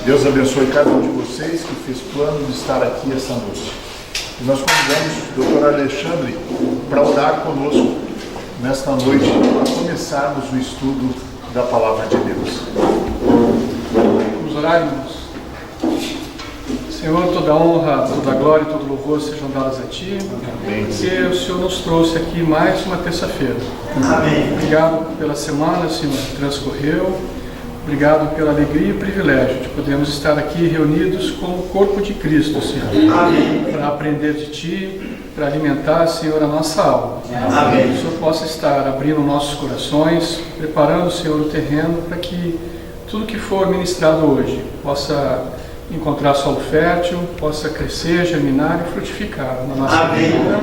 Deus abençoe cada um de vocês que fez plano de estar aqui esta noite. E nós convidamos o Dr. Alexandre para orar conosco nesta noite, para começarmos o estudo da Palavra de Deus. Vamos orar, irmãos. Senhor, toda honra, toda glória e todo louvor sejam dadas a Ti, porque o Senhor nos trouxe aqui mais uma terça-feira. Amém. Obrigado pela semana, Senhor, que transcorreu. Obrigado pela alegria e privilégio de podermos estar aqui reunidos como o corpo de Cristo, Senhor. Amém. Para aprender de Ti, para alimentar, Senhor, a nossa alma. Amém. Que o Senhor possa estar abrindo nossos corações, preparando, Senhor, o terreno para que tudo que for ministrado hoje possa encontrar solo fértil, possa crescer, germinar e frutificar na nossa Amém. vida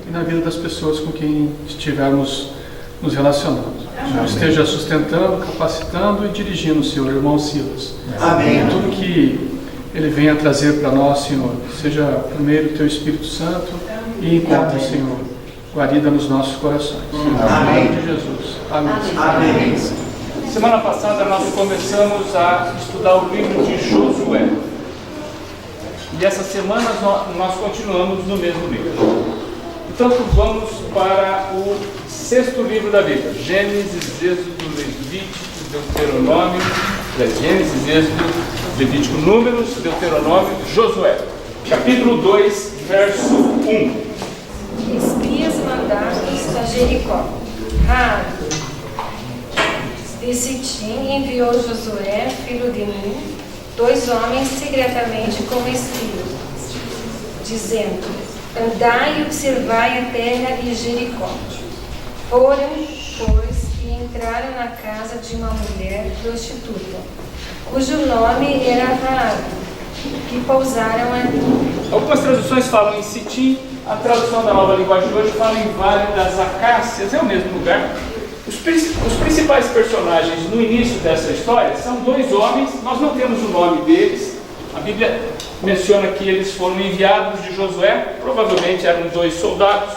e na vida das pessoas com quem estivermos nos relacionando. O Senhor esteja sustentando, capacitando e dirigindo o Senhor, irmão Silas. Amém. Tudo que Ele venha trazer para nós, Senhor, seja por meio do Teu Espírito Santo e encontre, Senhor, guarida nos nossos corações. Amém. Em nome de Jesus. Amém. Amém. Semana passada nós começamos a estudar o livro de Josué. E essa semana nós continuamos no mesmo livro. Portanto, vamos para o sexto livro da Bíblia. Gênesis, Êxodo, Levítico, Deuteronômio. Gênesis, Êxodo, Levítico, Números, Deuteronômio, Josué. Capítulo 2, verso 1. Espias mandados a Jericó. Raabe de Sitim enviou Josué, filho de Nun, 2 homens secretamente como espias, dizendo: andai e observai a terra de Jericó. Foram, pois, e entraram na casa de uma mulher prostituta, cujo nome era Raabe, que pousaram ali. Algumas traduções falam em Sitim, a tradução da Nova Linguagem de hoje fala em Vale das Acácias, é o mesmo lugar. Os principais personagens no início dessa história são 2 homens, nós não temos o nome deles. A Bíblia menciona que eles foram enviados de Josué, provavelmente eram 2 soldados.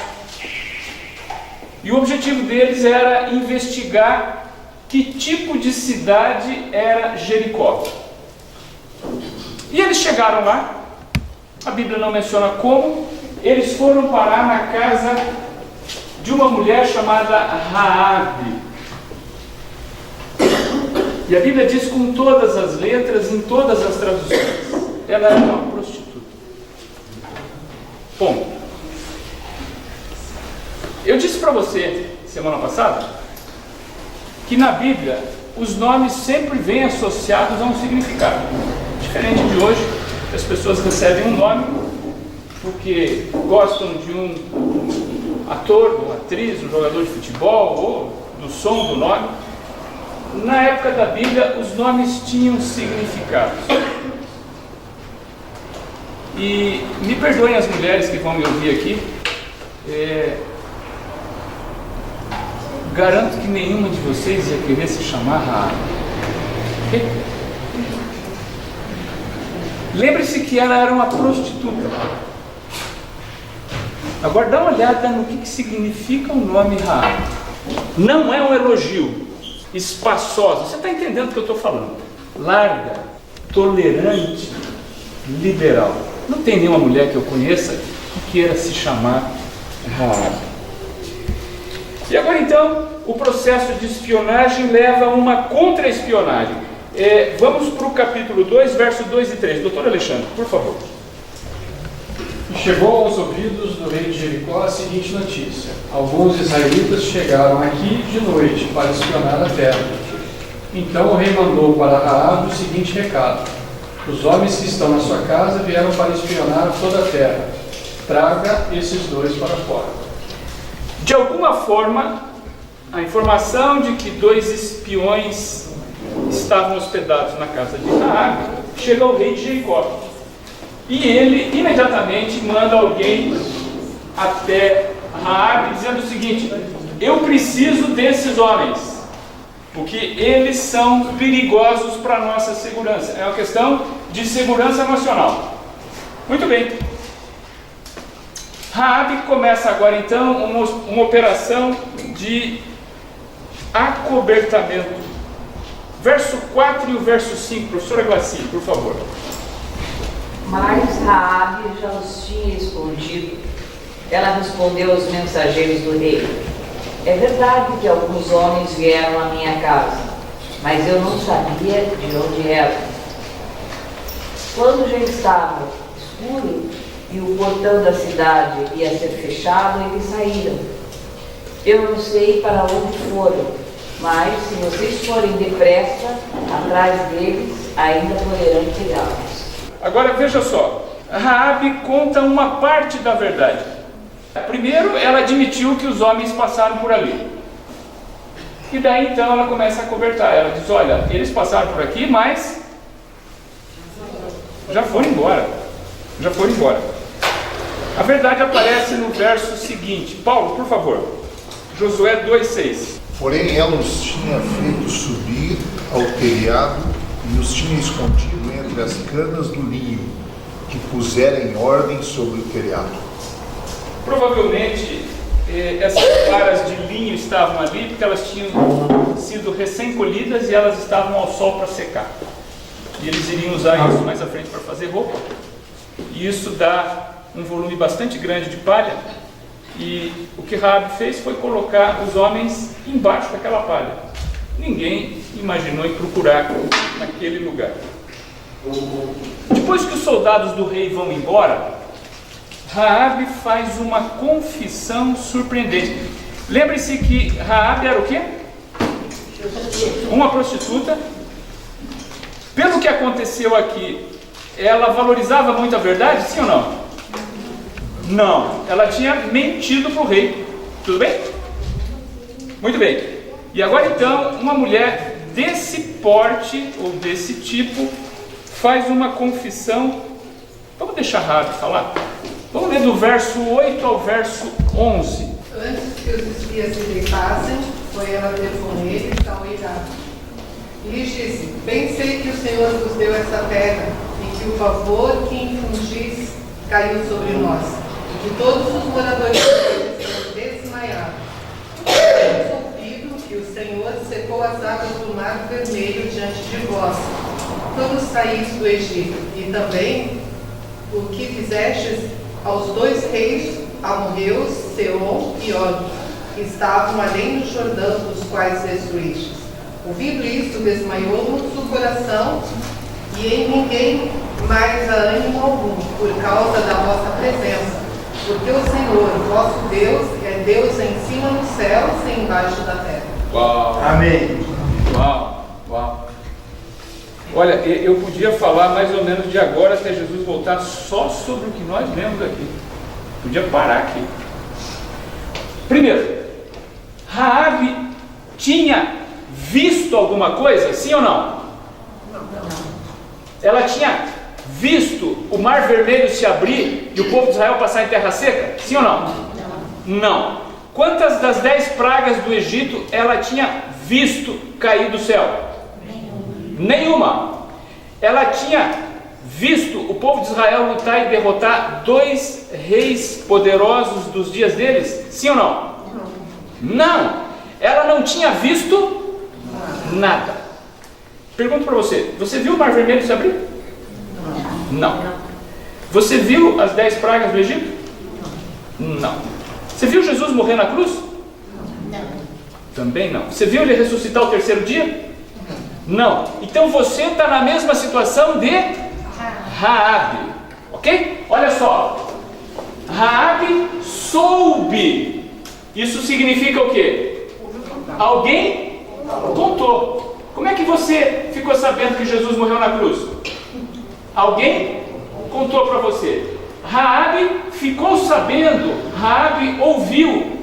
E o objetivo deles era investigar que tipo de cidade era Jericó. E eles chegaram lá, a Bíblia não menciona como, eles foram parar na casa de uma mulher chamada Raabe. E a Bíblia diz com todas as letras, em todas as traduções, ela era uma prostituta. Ponto. Eu disse para você, semana passada, que na Bíblia os nomes sempre vêm associados a um significado. Diferente de hoje, as pessoas recebem um nome porque gostam de um ator, de uma atriz, um jogador de futebol ou do som do nome. Na época da Bíblia, os nomes tinham significados. E me perdoem as mulheres que vão me ouvir aqui, garanto que nenhuma de vocês ia querer se chamar Raabe. Lembre-se que ela era uma prostituta. Agora dá uma olhada no que significa o nome Raabe. Não é um elogio, espaçosa. Você está entendendo o que eu estou falando? Larga, tolerante, liberal. Não tem nenhuma mulher que eu conheça que queira se chamar Raabe. E agora então, o processo de espionagem leva a uma contra-espionagem. Vamos para o capítulo 2, verso 2 e 3. Doutor Alexandre, por favor. E chegou aos ouvidos do rei de Jericó a seguinte notícia: alguns israelitas chegaram aqui de noite para espionar a terra. Então o rei mandou para Raabe o seguinte recado: os homens que estão na sua casa vieram para espionar toda a terra. Traga esses 2 para fora. De alguma forma, a informação de que 2 espiões estavam hospedados na casa de Raabe chega ao rei de Jericó. E ele imediatamente manda alguém até Raabe dizendo o seguinte: eu preciso desses homens, porque eles são perigosos para a nossa segurança. É uma questão de segurança nacional. Muito bem. Raabe começa agora então uma operação de acobertamento verso 4 e o verso 5, professora Glaci, por favor. Mas Raabe já os tinha escondido. Ela respondeu aos mensageiros do rei: é verdade que alguns homens vieram à minha casa, mas eu não sabia de onde eram. Quando já estava escuro e o portão da cidade ia ser fechado, eles saíram. Eu não sei para onde foram, mas se vocês forem depressa atrás deles, ainda poderão pegá-los. Agora veja só, Raabe conta uma parte da verdade. Primeiro, ela admitiu que os homens passaram por ali. E daí então ela começa a cobertar. Ela diz: olha, eles passaram por aqui, mas já foram embora. Já foram embora. A verdade aparece no verso seguinte. Paulo, por favor. Josué 2,6. Porém, ela os tinha feito subir ao telhado e os tinha escondido entre as canas do linho, que pusera em ordem sobre o telhado. Provavelmente essas varas de linho estavam ali porque elas tinham sido recém-colhidas e elas estavam ao sol para secar. E eles iriam usar isso mais à frente para fazer roupa. E isso dá um volume bastante grande de palha. E o que Raabe fez foi colocar os homens embaixo daquela palha. Ninguém imaginou em procurar naquele lugar. Depois que os soldados do rei vão embora, Raabe faz uma confissão surpreendente. Lembre-se que Raabe era o quê? Uma prostituta. Pelo que aconteceu aqui, ela valorizava muito a verdade, sim ou não? Não, ela tinha mentido para o rei. Tudo bem? Muito bem. E agora então, uma mulher desse porte ou desse tipo faz uma confissão. Vamos deixar Raabe falar? Vamos ler do verso 8 ao verso 11. Antes que os espias se deitassem, foi ela ter com eles ao irado. E lhes disse: bem sei que o Senhor nos deu essa terra, e que o favor que infundis caiu sobre nós, e que todos os moradores dele serão desmaiados. Temos ouvido que o Senhor secou as águas do mar vermelho diante de vós, quando saís do Egito, e também o que fizestes aos dois reis amorreus, Sehon e Og, que estavam além do Jordão, dos quais destruístes. Ouvindo isto, desmaiou-nos o coração, e em ninguém mais há ânimo algum, por causa da vossa presença, porque o Senhor, vosso Deus, é Deus em cima dos céus e embaixo da terra. Uau! Amém. Uau! Uau! Olha, eu podia falar mais ou menos de agora até Jesus voltar só sobre o que nós lemos aqui. Podia parar aqui. Primeiro, Raabe tinha visto alguma coisa, sim ou não? Ela tinha visto o mar vermelho se abrir e o povo de Israel passar em terra seca, sim ou não? Não. Quantas das 10 pragas do Egito ela tinha visto cair do céu? Nenhuma. Ela tinha visto o povo de Israel lutar e derrotar 2 reis poderosos dos dias deles? Sim ou não? Não. Ela não tinha visto nada. Pergunto para você: você viu o mar vermelho se abrir? Não. Você viu as 10 pragas do Egito? Não. Você viu Jesus morrer na cruz? Não. Também não. Você viu ele ressuscitar ao 3º dia? Não. Então você está na mesma situação de Raabe, ok? Olha só, Raabe soube. Isso significa o quê? Alguém contou. Como é que você ficou sabendo que Jesus morreu na cruz? Alguém contou para você. Raabe ficou sabendo, Raabe ouviu.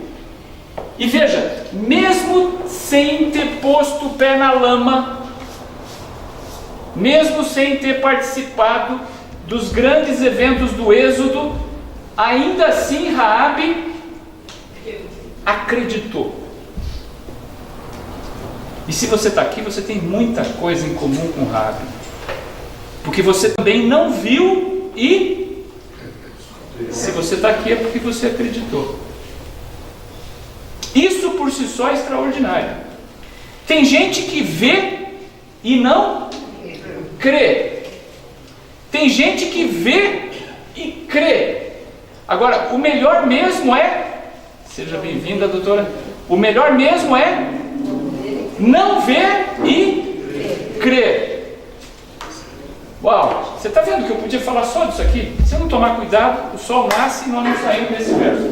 E veja, mesmo sem ter posto o pé na lama, mesmo sem ter participado dos grandes eventos do Êxodo, ainda assim Raabe acreditou. E se você está aqui, você tem muita coisa em comum com Raabe, porque você também não viu, e se você está aqui é porque você acreditou. Isso por si só é extraordinário. Tem gente que vê e não crê. Tem gente que vê e crê. Agora, o melhor mesmo é, seja bem-vinda, doutora, o melhor mesmo é não ver e crer. Uau, você está vendo que eu podia falar só disso aqui? Se eu não tomar cuidado, o sol nasce e nós não saímos desse verso.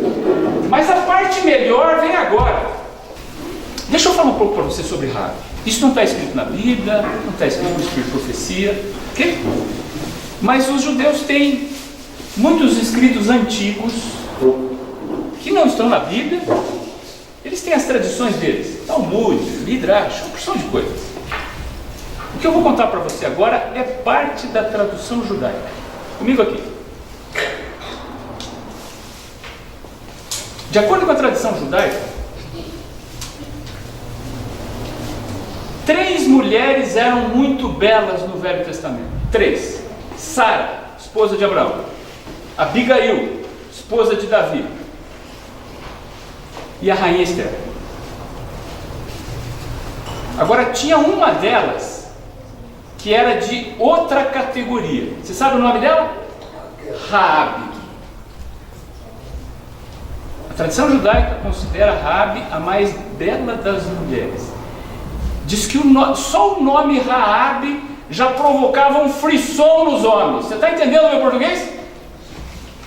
Mas a parte melhor vem agora. Deixa eu falar um pouco para você sobre Raabe. Isso não está escrito na Bíblia, não está escrito no Espírito de Profecia, ok? Mas os judeus têm muitos escritos antigos que não estão na Bíblia. Eles têm as tradições deles, Talmud, Midrash, uma porção de coisas. O que eu vou contar para você agora é parte da tradução judaica. Comigo aqui. De acordo com a tradição judaica, 3 mulheres eram muito belas no Velho Testamento. 3. Sara, esposa de Abraão. Abigail, esposa de Davi. E a rainha Esther. Agora, tinha uma delas que era de outra categoria. Você sabe o nome dela? Raabe. A tradição judaica considera Raabe a mais bela das mulheres. Diz que só o nome Raabe já provocava um frisson nos homens. Você está entendendo o meu português?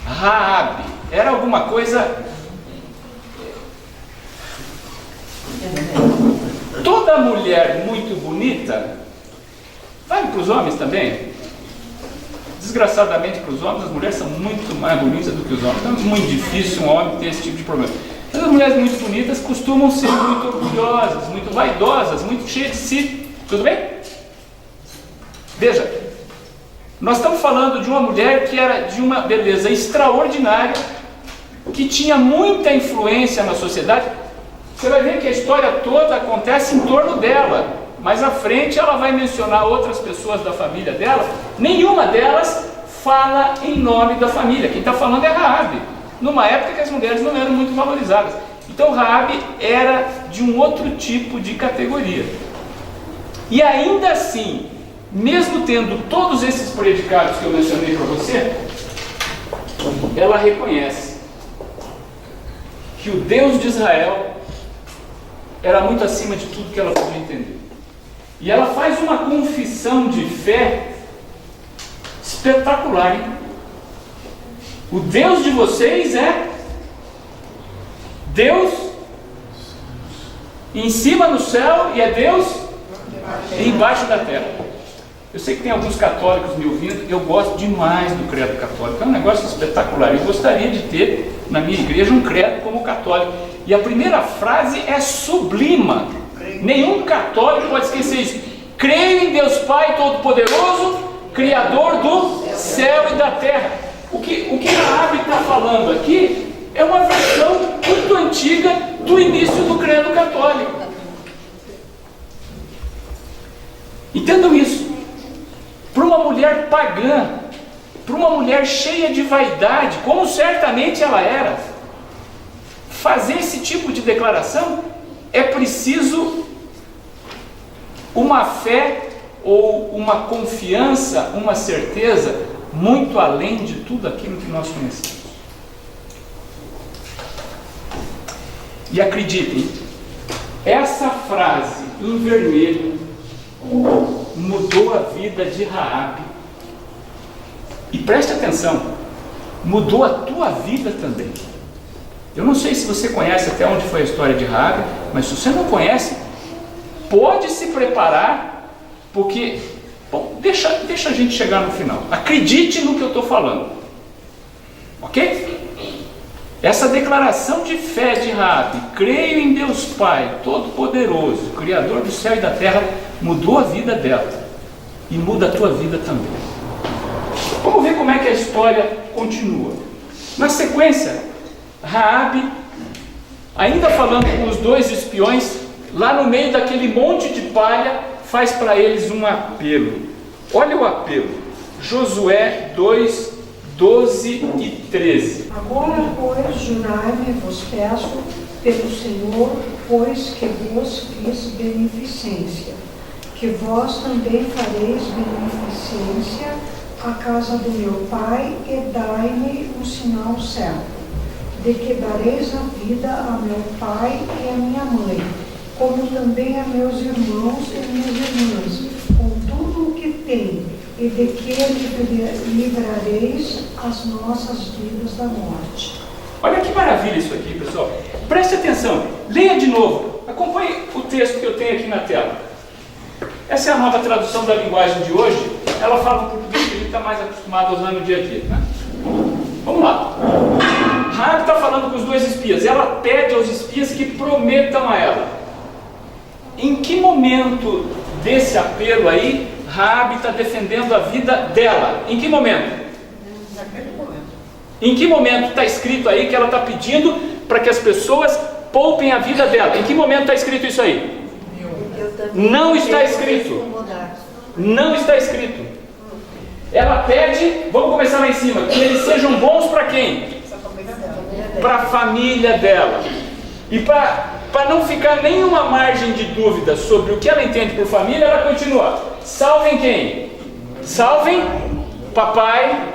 Raabe era alguma coisa. Toda mulher muito bonita, vale para os homens também. Desgraçadamente para os homens, as mulheres são muito mais bonitas do que os homens. Então é muito difícil um homem ter esse tipo de problema. Mas as mulheres muito bonitas costumam ser muito orgulhosas, muito vaidosas, muito cheias de si. Tudo bem? Veja, nós estamos falando de uma mulher que era de uma beleza extraordinária, que tinha muita influência na sociedade. Você vai ver que a história toda acontece em torno dela. Mais à frente ela vai mencionar outras pessoas da família dela. Nenhuma delas fala em nome da família. Quem está falando é Raabe, numa época que as mulheres não eram muito valorizadas. Então Raabe era de um outro tipo de categoria. E ainda assim, mesmo tendo todos esses predicados que eu mencionei para você, ela reconhece que o Deus de Israel era muito acima de tudo que ela podia entender. E ela faz uma confissão de fé espetacular, hein? O Deus de vocês é Deus em cima no céu e é Deus embaixo da terra. Eu sei que tem alguns católicos me ouvindo, eu gosto demais do credo católico, é um negócio espetacular. Eu gostaria de ter na minha igreja um credo como católico. E a primeira frase é sublima. Nenhum católico pode esquecer isso. Creio em Deus Pai Todo-Poderoso, Criador do céu e da terra. O que Raabe está falando aqui é uma versão muito antiga do início do credo católico. Entendam isso. Para uma mulher pagã, para uma mulher cheia de vaidade, como certamente ela era, fazer esse tipo de declaração é preciso uma fé ou uma confiança, uma certeza muito além de tudo aquilo que nós conhecemos. E acreditem, essa frase em vermelho mudou a vida de Raabe. E preste atenção, mudou a tua vida também. Eu não sei se você conhece até onde foi a história de Raabe, mas se você não conhece, pode se preparar, porque, bom, deixa a gente chegar no final. Acredite no que eu estou falando, ok? Essa declaração de fé de Raabe, creio em Deus Pai Todo-Poderoso, Criador do céu e da terra, mudou a vida dela e muda a tua vida também. Vamos ver como é que a história continua. Na sequência, Raabe, ainda falando com os 2 espiões, lá no meio daquele monte de palha, faz para eles um apelo. Olha o apelo. Josué 2, 12 e 13. Agora, pois, jurai-me, vos peço, pelo Senhor, pois que vos fiz beneficência, que vós também fareis beneficência à casa do meu pai, e dai-me um sinal certo, de que dareis a vida a meu pai e a minha mãe, como também a meus irmãos e minhas irmãs, com tudo o que tem, e de que livrareis as nossas vidas da morte. Olha que maravilha isso aqui, pessoal. Preste atenção, leia de novo. Acompanhe o texto que eu tenho aqui na tela. Essa é a nova tradução da linguagem de hoje. Ela fala um português que a gente está mais acostumado a usar no dia a dia, né? Vamos lá. Raabe está falando com os dois espias. Ela pede aos espias que prometam a ela. Em que momento desse apelo aí, Raabe está defendendo a vida dela? Em que momento? Em que momento está escrito aí que ela está pedindo para que as pessoas poupem a vida dela? Em que momento está escrito isso aí? Não está escrito. Não está escrito. Ela pede, vamos começar lá em cima, que eles sejam bons para quem? Para a família dela. E para não ficar nenhuma margem de dúvida sobre o que ela entende por família, ela continua: salvem quem? Salvem papai,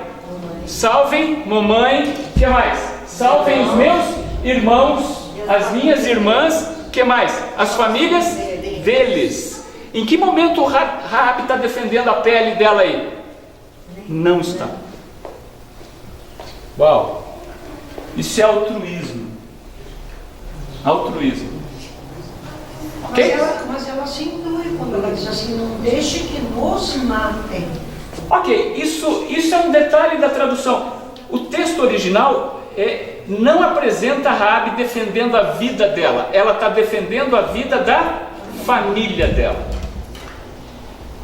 salvem mamãe, o que mais? Salvem os meus irmãos, as minhas irmãs, o que mais? As famílias deles. Em que momento Raabe está defendendo a pele dela aí? Não está. Uau! Isso é altruísmo. Altruísmo. Ok? Mas ela se inclui quando ela diz assim: não deixe que nos matem. Ok, isso é um detalhe da tradução. O texto original não apresenta Raabe defendendo a vida dela. Ela está defendendo a vida da família dela.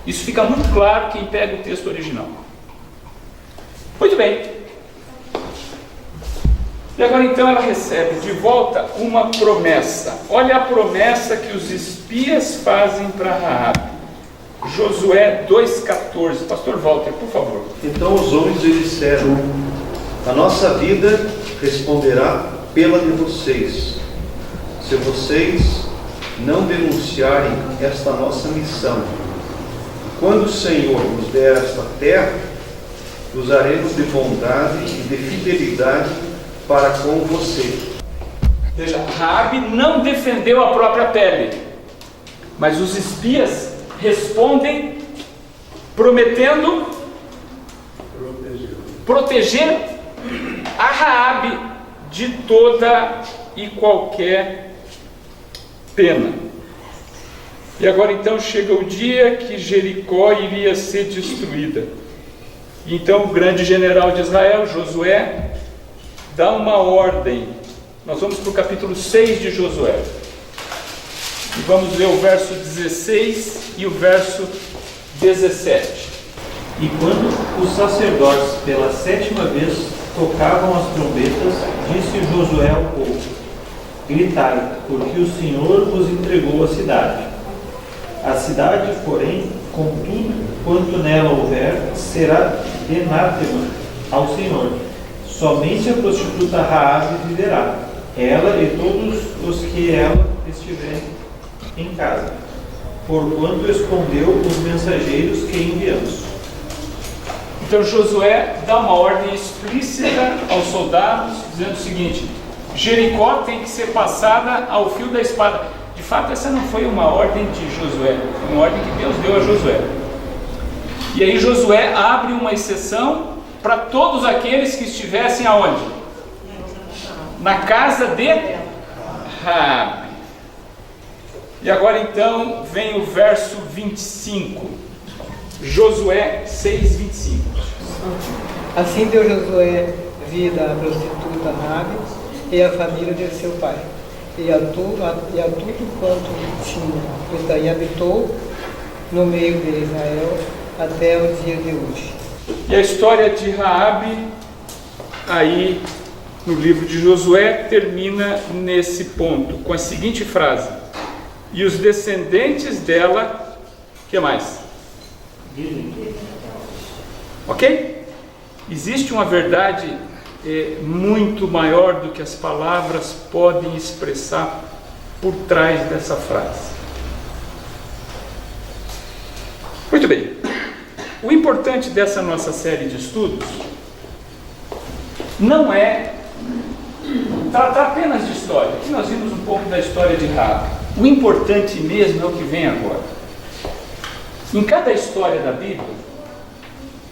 Isso fica muito claro quem pega o texto original. Muito bem. E agora então ela recebe de volta uma promessa. Olha a promessa que os espias fazem para Raabe. Josué 2,14. Pastor Walter, por favor. Então os homens lhe disseram: a nossa vida responderá pela de vocês, se vocês não denunciarem esta nossa missão. Quando o Senhor nos der esta terra, usaremos de bondade e de fidelidade para com você. Veja, Raabe não defendeu a própria pele, mas os espias respondem prometendo proteger a Raabe de toda e qualquer pena. E agora então chega o dia que Jericó iria ser destruída. Então o grande general de Israel, Josué, dá uma ordem. Nós vamos para o capítulo 6 de Josué. E vamos ver o verso 16 e o verso 17. E quando os sacerdotes pela 7ª vez tocavam as trombetas, disse Josué ao povo: gritai, porque o Senhor vos entregou a cidade. A cidade, porém, com tudo quanto nela houver, será de anátema ao Senhor. Somente a prostituta Raabe viverá, ela e todos os que ela estiverem em casa, porquanto escondeu os mensageiros que enviamos. Então Josué dá uma ordem explícita aos soldados, dizendo o seguinte: Jericó tem que ser passada ao fio da espada. De fato, essa não foi uma ordem de Josué, foi uma ordem que Deus deu a Josué. E aí Josué abre uma exceção para todos aqueles que estivessem aonde? Na casa de Raabe. E agora então vem o verso 25. Josué 6:25. Assim deu Josué vida à prostituta Raabe e à família de seu pai, e a tudo quanto tinha, e habitou no meio de Israel até o dia de hoje. E a história de Raabe, aí no livro de Josué, termina nesse ponto, com a seguinte frase: e os descendentes dela, o que mais? Ok? Existe uma verdade muito maior do que as palavras podem expressar por trás dessa frase. O importante dessa nossa série de estudos não é tratar apenas de história. Aqui nós vimos um pouco da história de Raabe. O importante mesmo é o que vem agora. Em cada história da Bíblia,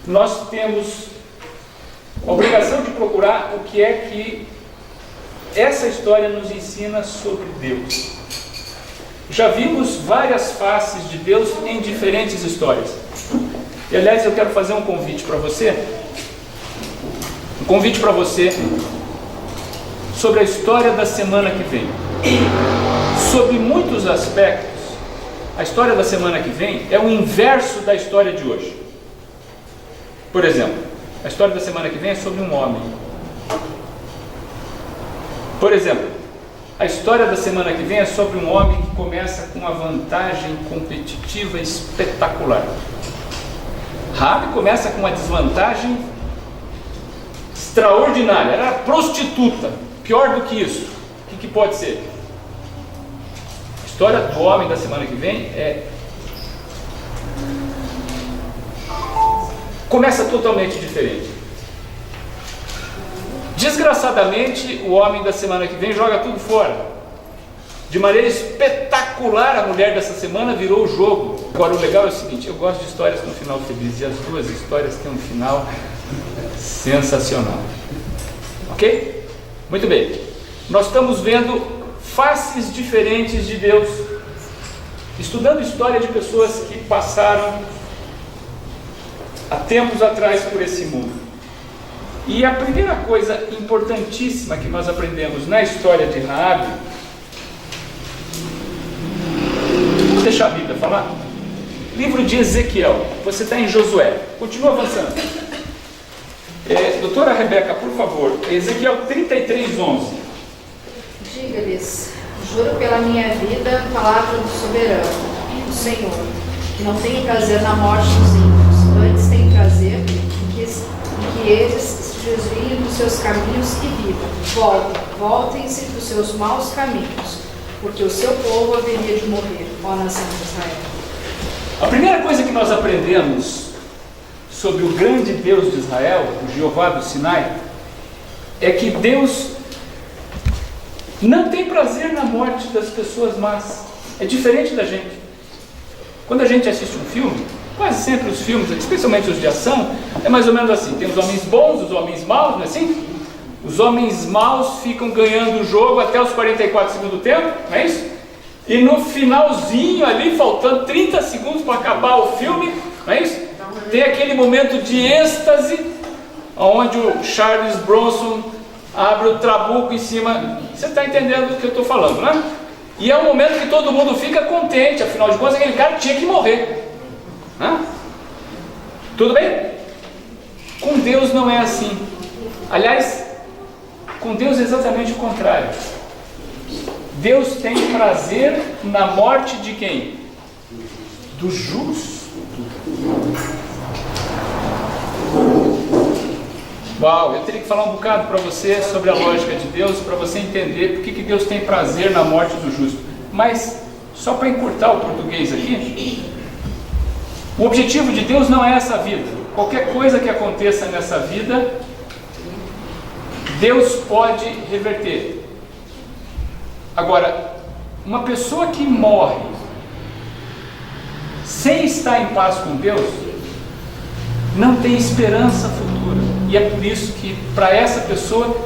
nós temos a obrigação de procurar o que é que essa história nos ensina sobre Deus. Já vimos várias faces de Deus em diferentes histórias. E aliás, eu quero fazer um convite para você. Um convite para você sobre a história da semana que vem. Sobre muitos aspectos, a história da semana que vem é o inverso da história de hoje. Por exemplo, a história da semana que vem é sobre um homem. Por exemplo, a história da semana que vem é sobre um homem que começa com uma vantagem competitiva espetacular. Raabe começa com uma desvantagem extraordinária. Era prostituta. Pior do que isso, o que pode ser? A história do homem da semana que vem começa totalmente diferente. Desgraçadamente, o homem da semana que vem joga tudo fora. De maneira espetacular, a mulher dessa semana virou o jogo. Agora, o legal é o seguinte: eu gosto de histórias com final feliz, e as duas histórias têm um final sensacional. Ok? Muito bem. Nós estamos vendo faces diferentes de Deus, estudando história de pessoas que passaram há tempos atrás por esse mundo. E a primeira coisa importantíssima que nós aprendemos na história de Raabe, vou deixar a Bíblia falar. Livro de Ezequiel, você está em Josué, continua avançando. Doutora Rebeca, por favor, Ezequiel 33:11. Diga-lhes: juro pela minha vida, palavra do soberano, do Senhor, que não tem prazer na morte dos ímpios, antes tem prazer em que eles se desviem dos seus caminhos e vivam. Voltem-se dos seus maus caminhos, porque o seu povo haveria de morrer, ó nação de Israel. A primeira coisa que nós aprendemos sobre o grande Deus de Israel, o Jeová do Sinai, é que Deus não tem prazer na morte das pessoas más. É diferente da gente. Quando a gente assiste um filme, quase sempre os filmes, especialmente os de ação, é mais ou menos assim: tem os homens bons, os homens maus, não é assim? Os homens maus ficam ganhando o jogo até os 44 segundos do tempo, não é isso? E no finalzinho ali, faltando 30 segundos para acabar o filme, não é isso? Tem aquele momento de êxtase, onde o Charles Bronson abre o trabuco em cima. Você está entendendo o que eu estou falando, né? E é um momento que todo mundo fica contente, afinal de contas aquele cara tinha que morrer. Hã? Tudo bem? Com Deus não é assim. Aliás, com Deus é exatamente o contrário. Deus tem prazer na morte de quem? Do justo. Uau, eu teria que falar um bocado para você sobre a lógica de Deus, para você entender por que Deus tem prazer na morte do justo. Mas, só para encurtar o português aqui, o objetivo de Deus não é essa vida. Qualquer coisa que aconteça nessa vida, Deus pode reverter. Agora, uma pessoa que morre sem estar em paz com Deus, não tem esperança futura. E é por isso que, para essa pessoa,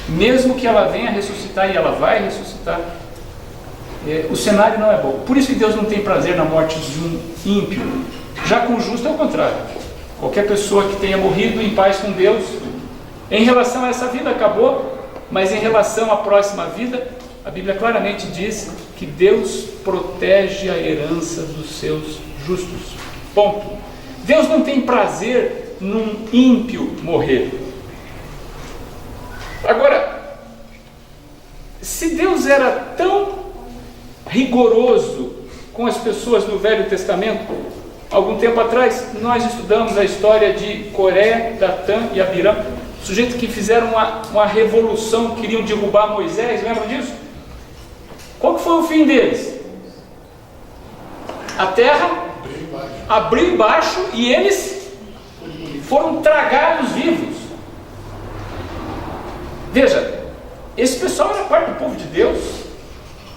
mesmo que ela venha ressuscitar, e ela vai ressuscitar, o cenário não é bom. Por isso que Deus não tem prazer na morte de um ímpio. Já com o justo é o contrário. Qualquer pessoa que tenha morrido em paz com Deus, em relação a essa vida acabou, mas em relação à próxima vida, a Bíblia claramente diz que Deus protege a herança dos seus justos. Ponto. Deus não tem prazer num ímpio morrer. Agora, se Deus era tão rigoroso com as pessoas no Velho Testamento, algum tempo atrás nós estudamos a história de Coré, Datã e Abiram, sujeitos que fizeram uma revolução, queriam derrubar Moisés, lembram disso? Qual que foi o fim deles? A terra abriu embaixo e eles foram tragados vivos. Veja, esse pessoal era parte do povo de Deus,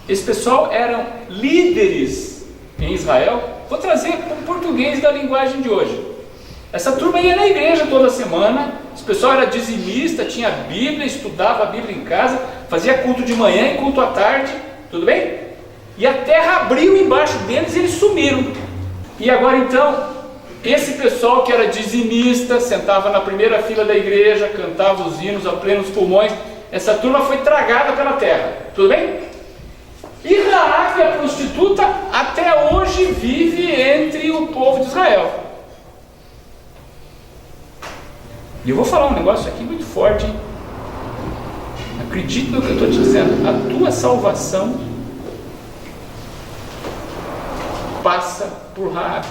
esse pessoal eram líderes em Israel. Vou trazer para o português da linguagem de hoje. Essa turma ia na igreja toda semana, esse pessoal era dizimista, tinha Bíblia, estudava a Bíblia em casa, fazia culto de manhã e culto à tarde, tudo bem? E a terra abriu embaixo deles e eles sumiram. E agora então, esse pessoal que era dizimista, sentava na primeira fila da igreja, cantava os hinos a plenos pulmões, essa turma foi tragada pela terra, tudo bem? E Raabe, a prostituta, até hoje vive entre o povo de Israel. E eu vou falar um negócio aqui muito forte, hein? Acredite no que eu estou te dizendo. A tua salvação passa por Raabe.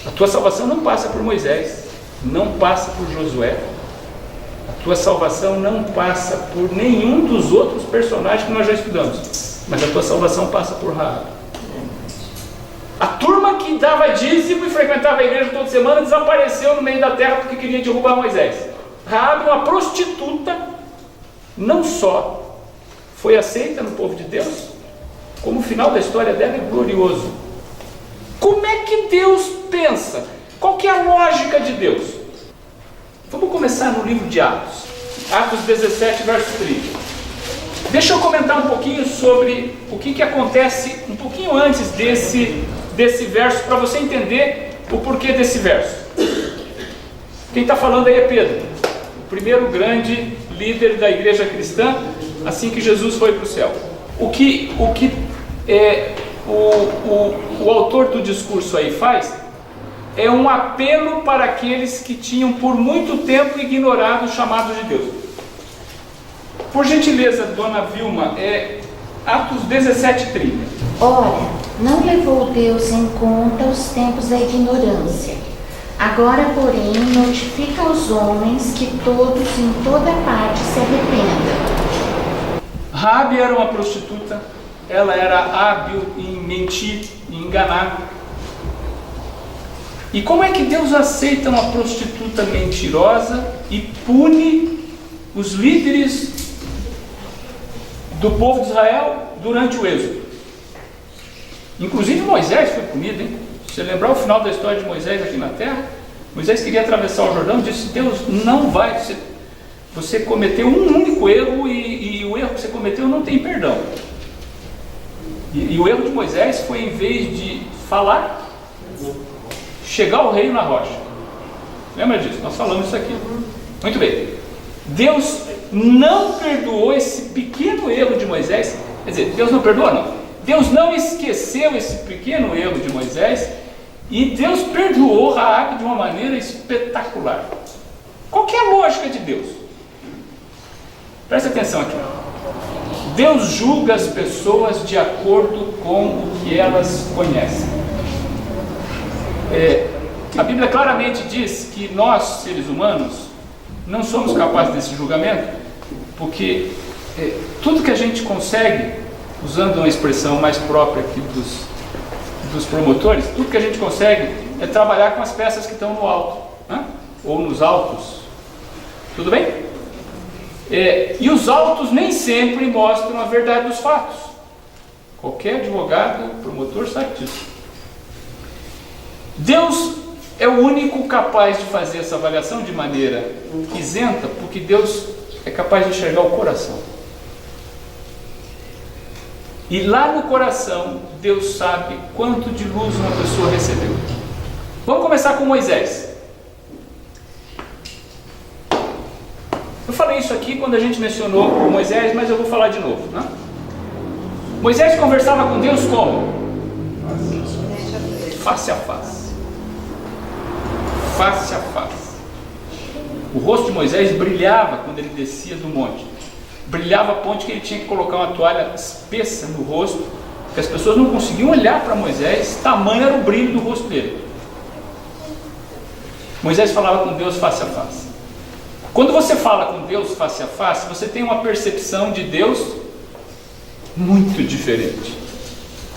A tua salvação não passa por Moisés, não passa por Josué. A tua salvação não passa por nenhum dos outros personagens que nós já estudamos, mas a tua salvação passa por Raabe. A turma que dava dízimo e frequentava a igreja toda semana desapareceu no meio da terra porque queria derrubar Moisés. Raabe, uma prostituta, não só foi aceita no povo de Deus, como o final da história dela é glorioso. Como é que Deus pensa? Qual que é a lógica de Deus? Vamos começar no livro de Atos. Atos 17, verso 30. Deixa eu comentar um pouquinho sobre o que acontece um pouquinho antes desse verso, para você entender o porquê desse verso. Quem está falando aí é Pedro, o primeiro grande líder da igreja cristã, assim que Jesus foi para o céu. O autor do discurso aí faz é um apelo para aqueles que tinham por muito tempo ignorado o chamado de Deus. Por gentileza, dona Vilma, Atos 17:30. Ora, não levou Deus em conta os tempos da ignorância. Agora, porém, notifica aos homens que todos em toda parte se arrependam. Raabe era uma prostituta, ela era hábil em mentir, em enganar. E como é que Deus aceita uma prostituta mentirosa e pune os líderes do povo de Israel durante o êxodo? Inclusive Moisés foi punido, hein? Se você lembrar o final da história de Moisés aqui na terra, Moisés queria atravessar o Jordão e disse: Deus não vai, você cometeu um único erro e o erro que você cometeu não tem perdão. E o erro de Moisés foi, em vez de falar, chegar ao reino na rocha. Lembra disso? Nós falamos isso aqui. Muito bem. Deus não perdoou esse pequeno erro de Moisés. Quer dizer, Deus não perdoa, não. Deus não esqueceu esse pequeno erro de Moisés e Deus perdoou Raabe de uma maneira espetacular. Qual que é a lógica de Deus? Presta atenção aqui. Deus julga as pessoas de acordo com o que elas conhecem. A Bíblia claramente diz que nós, seres humanos, não somos capazes desse julgamento, porque tudo que a gente consegue, usando uma expressão mais própria aqui dos promotores, tudo que a gente consegue é trabalhar com as peças que estão no alto, né? Ou nos altos. Tudo bem? E os autos nem sempre mostram a verdade dos fatos. Qualquer advogado, promotor sabe disso. Deus é o único capaz de fazer essa avaliação de maneira isenta, porque Deus é capaz de enxergar o coração. E lá no coração, Deus sabe quanto de luz uma pessoa recebeu. Vamos começar com Moisés. Eu falei isso aqui quando a gente mencionou Moisés, mas eu vou falar de novo, né? Moisés conversava com Deus como? Face a face. Face a face. O rosto de Moisés brilhava quando ele descia do monte. Brilhava a ponto que ele tinha que colocar uma toalha espessa no rosto, porque as pessoas não conseguiam olhar para Moisés, tamanho era o brilho do rosto dele. Moisés falava com Deus face a face. Quando você fala com Deus face a face, você tem uma percepção de Deus muito diferente.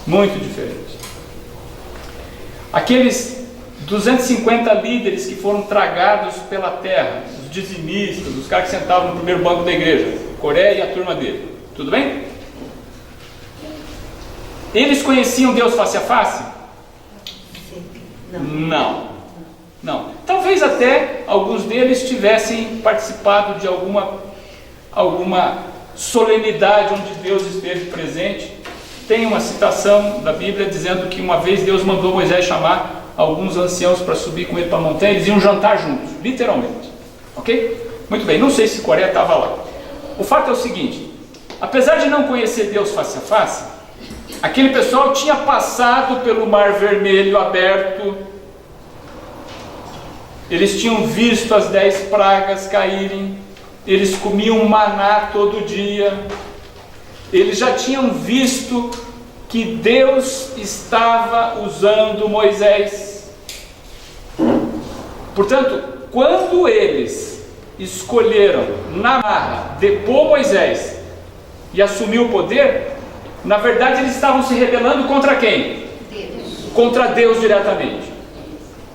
Muito diferente. Aqueles 250 líderes que foram tragados pela terra, os dizimistas, os caras que sentavam no primeiro banco da igreja, Coré e a turma dele. Tudo bem? Eles conheciam Deus face a face? Não. Talvez até alguns deles tivessem participado de alguma solenidade onde Deus esteve presente. Tem uma citação da Bíblia dizendo que uma vez Deus mandou Moisés chamar alguns anciãos para subir com ele para a montanha, eles iam jantar juntos, literalmente. Ok? Muito bem, não sei se Coré estava lá. O fato é o seguinte: apesar de não conhecer Deus face a face, aquele pessoal tinha passado pelo Mar Vermelho aberto, eles tinham visto as 10 pragas caírem, eles comiam maná todo dia, eles já tinham visto que Deus estava usando Moisés. Portanto, quando eles escolheram na marra depor Moisés e assumir o poder, na verdade eles estavam se rebelando contra quem? Deus. Contra Deus diretamente.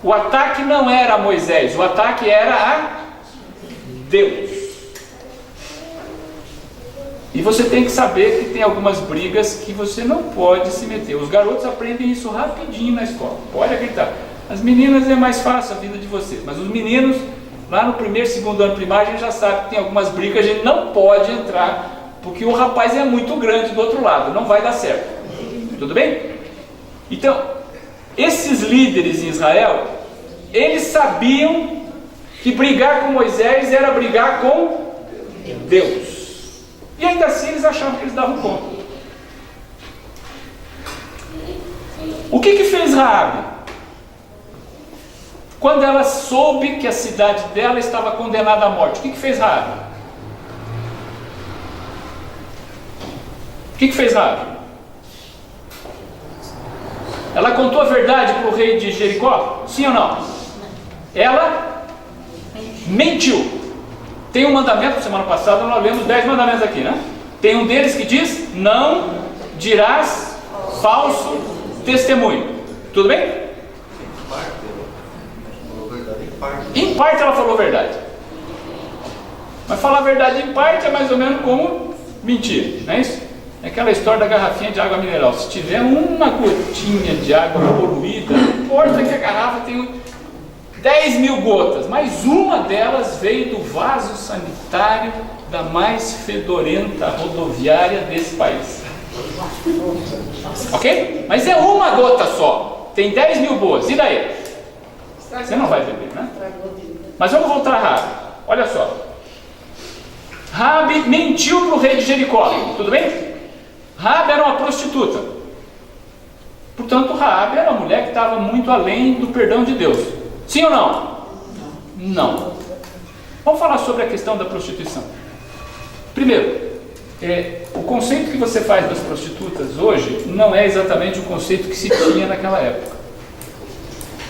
O ataque não era a Moisés, o ataque era a Deus. E você tem que saber que tem algumas brigas que você não pode se meter. Os garotos aprendem isso rapidinho na escola, pode acreditar. As meninas é mais fácil a vida de vocês, mas os meninos, lá no primeiro, segundo ano primário, a gente já sabe que tem algumas brigas que a gente não pode entrar, porque o rapaz é muito grande do outro lado, não vai dar certo. Tudo bem? Então, esses líderes em Israel, eles sabiam que brigar com Moisés era brigar com Deus. E ainda assim eles achavam que eles davam conta. O que fez Raabe? Quando ela soube que a cidade dela estava condenada à morte, o que fez Raabe? O que fez Raabe? Ela contou a verdade para o rei de Jericó? Sim ou não? Ela mentiu. Tem um mandamento, semana passada nós lemos 10 mandamentos aqui, né? Tem um deles que diz: não dirás falso testemunho. Tudo bem? Em parte ela falou verdade. Mas falar a verdade em parte é mais ou menos como mentir, não é isso? É aquela história da garrafinha de água mineral. Se tiver uma gotinha de água poluída, não importa que a garrafa tenha 10 mil gotas, mas uma delas veio do vaso sanitário da mais fedorenta rodoviária desse país. Ok? Mas é uma gota só. Tem 10 mil boas. E daí? Você não vai beber, né? Mas vamos voltar a Raabe. Olha só. Raabe mentiu para o rei de Jericó. Tudo bem? Raabe era uma prostituta. Portanto, Raabe era uma mulher que estava muito além do perdão de Deus. Sim ou não? Não. Vamos falar sobre a questão da prostituição. Primeiro, o conceito que você faz das prostitutas hoje não é exatamente o conceito que se tinha naquela época.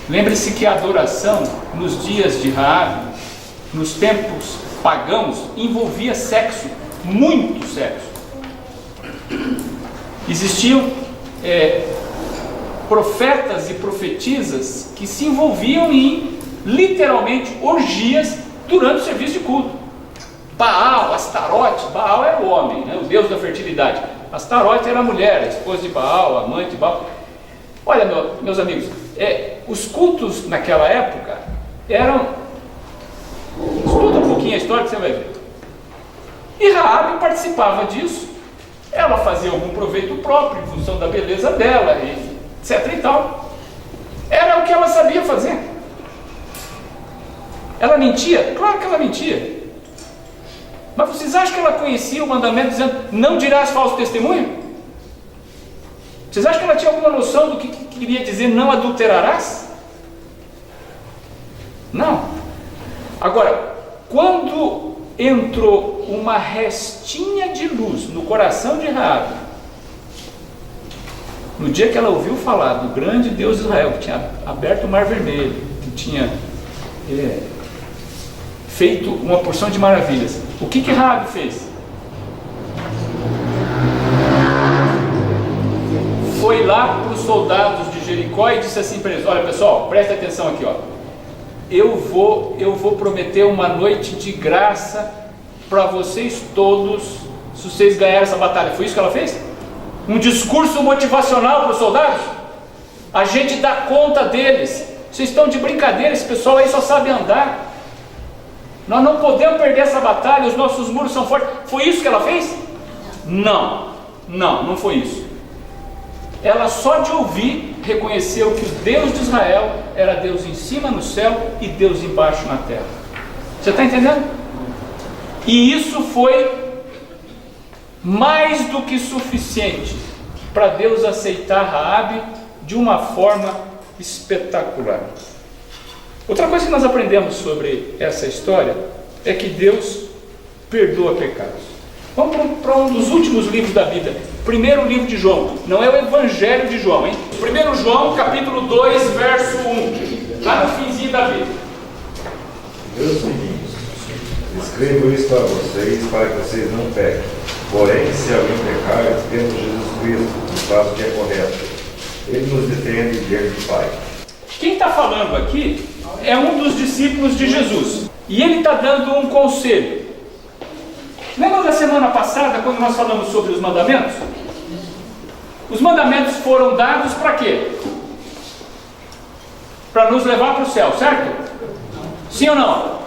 Lembre-se que a adoração nos dias de Raabe, nos tempos pagãos, envolvia sexo, muito sexo. Existiam profetas e profetisas que se envolviam em, literalmente, orgias durante o serviço de culto. Baal, Astarote, Baal era o homem, né, o deus da fertilidade. Astarote era a mulher, a esposa de Baal, a amante de Baal. Olha, meus amigos, os cultos naquela época eram... Estuda um pouquinho a história que você vai ver. E Raabe participava disso. Ela fazia algum proveito próprio em função da beleza dela, etc e tal. Era o que ela sabia fazer. Ela mentia? Claro que ela mentia. Mas vocês acham que ela conhecia o mandamento dizendo: não dirás falso testemunho? Vocês acham que ela tinha alguma noção do que queria dizer não adulterarás? Não. Agora, quando entrou uma restinha de luz no coração de Raabe, no dia que ela ouviu falar do grande Deus de Israel, que tinha aberto o Mar Vermelho, que tinha feito uma porção de maravilhas, o que Raabe fez? Foi lá para os soldados de de Jericó e disse assim para eles: olha pessoal, presta atenção aqui, ó. Eu vou prometer uma noite de graça para vocês todos, se vocês ganharem essa batalha. Foi isso que ela fez? Um discurso motivacional para os soldados? A gente dá conta deles. Vocês estão de brincadeira, esse pessoal aí só sabe andar. Nós não podemos perder essa batalha, os nossos muros são fortes. Foi isso que ela fez? Não foi isso. Ela só de ouvir reconheceu que o Deus de Israel era Deus em cima no céu e Deus embaixo na terra. Você está entendendo? E isso foi mais do que suficiente para Deus aceitar Raabe de uma forma espetacular. Outra coisa que nós aprendemos sobre essa história é que Deus perdoa pecados. Vamos para um dos últimos livros da Bíblia, primeiro livro de João, não é o Evangelho de João, hein? 1 João capítulo 2, verso 1, lá no finzinho da Bíblia. Meus filhinhos, escrevo isto a vocês para que vocês não pequem. Porém, se alguém pecar, temos Jesus Cristo, que faz o que é correto. Ele nos defende diante do Pai. Quem está falando aqui é um dos discípulos de Jesus, e ele está dando um conselho. Lembra da semana passada, quando nós falamos sobre os mandamentos? Os mandamentos foram dados para quê? Para nos levar para o céu, certo? Sim ou não?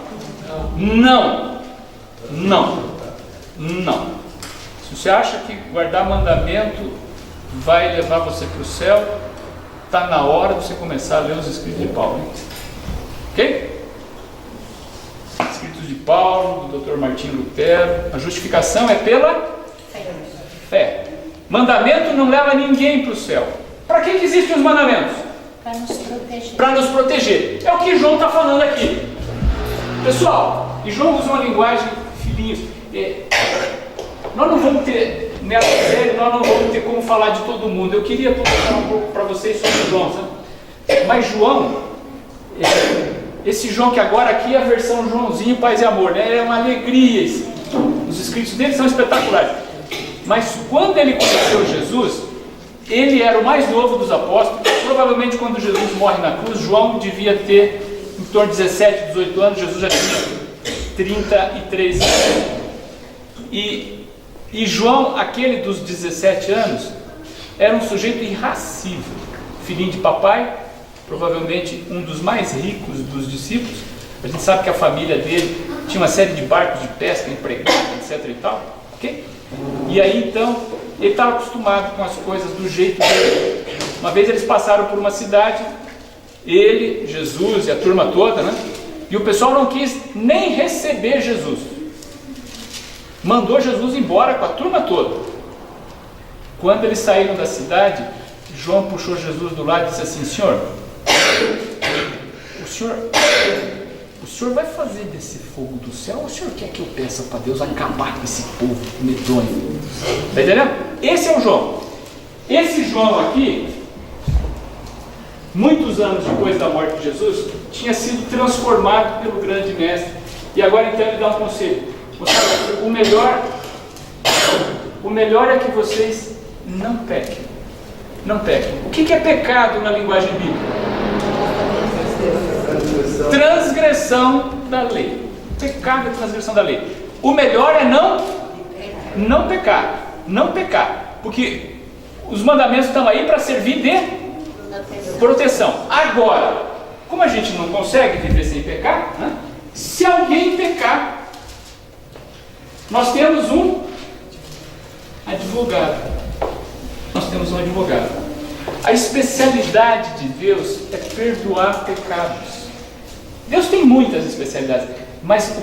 Não. Se você acha que guardar mandamento vai levar você para o céu, está na hora de você começar a ler os escritos de Paulo, hein? Ok? Escritos de Paulo, do Dr. Martim Lutero. A justificação é pela fé. Mandamento não leva ninguém para o céu. Para que existem os mandamentos? Para nos proteger. Para nos proteger. É o que João está falando aqui. Pessoal, e João usa uma linguagem, filhinhos, nós não vamos ter, nessa série, nós não vamos ter como falar de todo mundo. Eu queria falar um pouco para vocês sobre João, sabe? Mas João, esse João que agora aqui é a versão Joãozinho Paz e Amor, né? É uma alegria. Os escritos dele são espetaculares. Mas quando ele conheceu Jesus, ele era o mais novo dos apóstolos. Provavelmente quando Jesus morre na cruz, João devia ter em torno de 17, 18 anos. Jesus já tinha 33 anos. E João, aquele dos 17 anos, era um sujeito irracível, filhinho de papai, provavelmente um dos mais ricos dos discípulos. A gente sabe que a família dele tinha uma série de barcos de pesca, empregados, etc. e tal, ok? E aí então, ele estava acostumado com as coisas do jeito dele. Uma vez eles passaram por uma cidade, ele, Jesus e a turma toda, né? E o pessoal não quis nem receber Jesus. Mandou Jesus embora com a turma toda. Quando eles saíram da cidade, João puxou Jesus do lado e disse assim: Senhor, o senhor vai fazer desse fogo do céu, ou o senhor quer que eu peça para Deus acabar com esse povo medonho? Está entendendo? Esse é o João. Esse João aqui, muitos anos depois da morte de Jesus, tinha sido transformado pelo grande mestre. E agora então ele dá um conselho: o melhor é que vocês não pequem. Não pequem. O que é pecado na linguagem bíblica? Transgressão da lei. Pecado é transgressão da lei. O melhor é não pecar. Não pecar. Porque os mandamentos estão aí para servir de proteção. Agora, como a gente não consegue viver sem pecar, né? Se alguém pecar, nós temos um advogado. A especialidade de Deus é perdoar pecados. Deus tem muitas especialidades, mas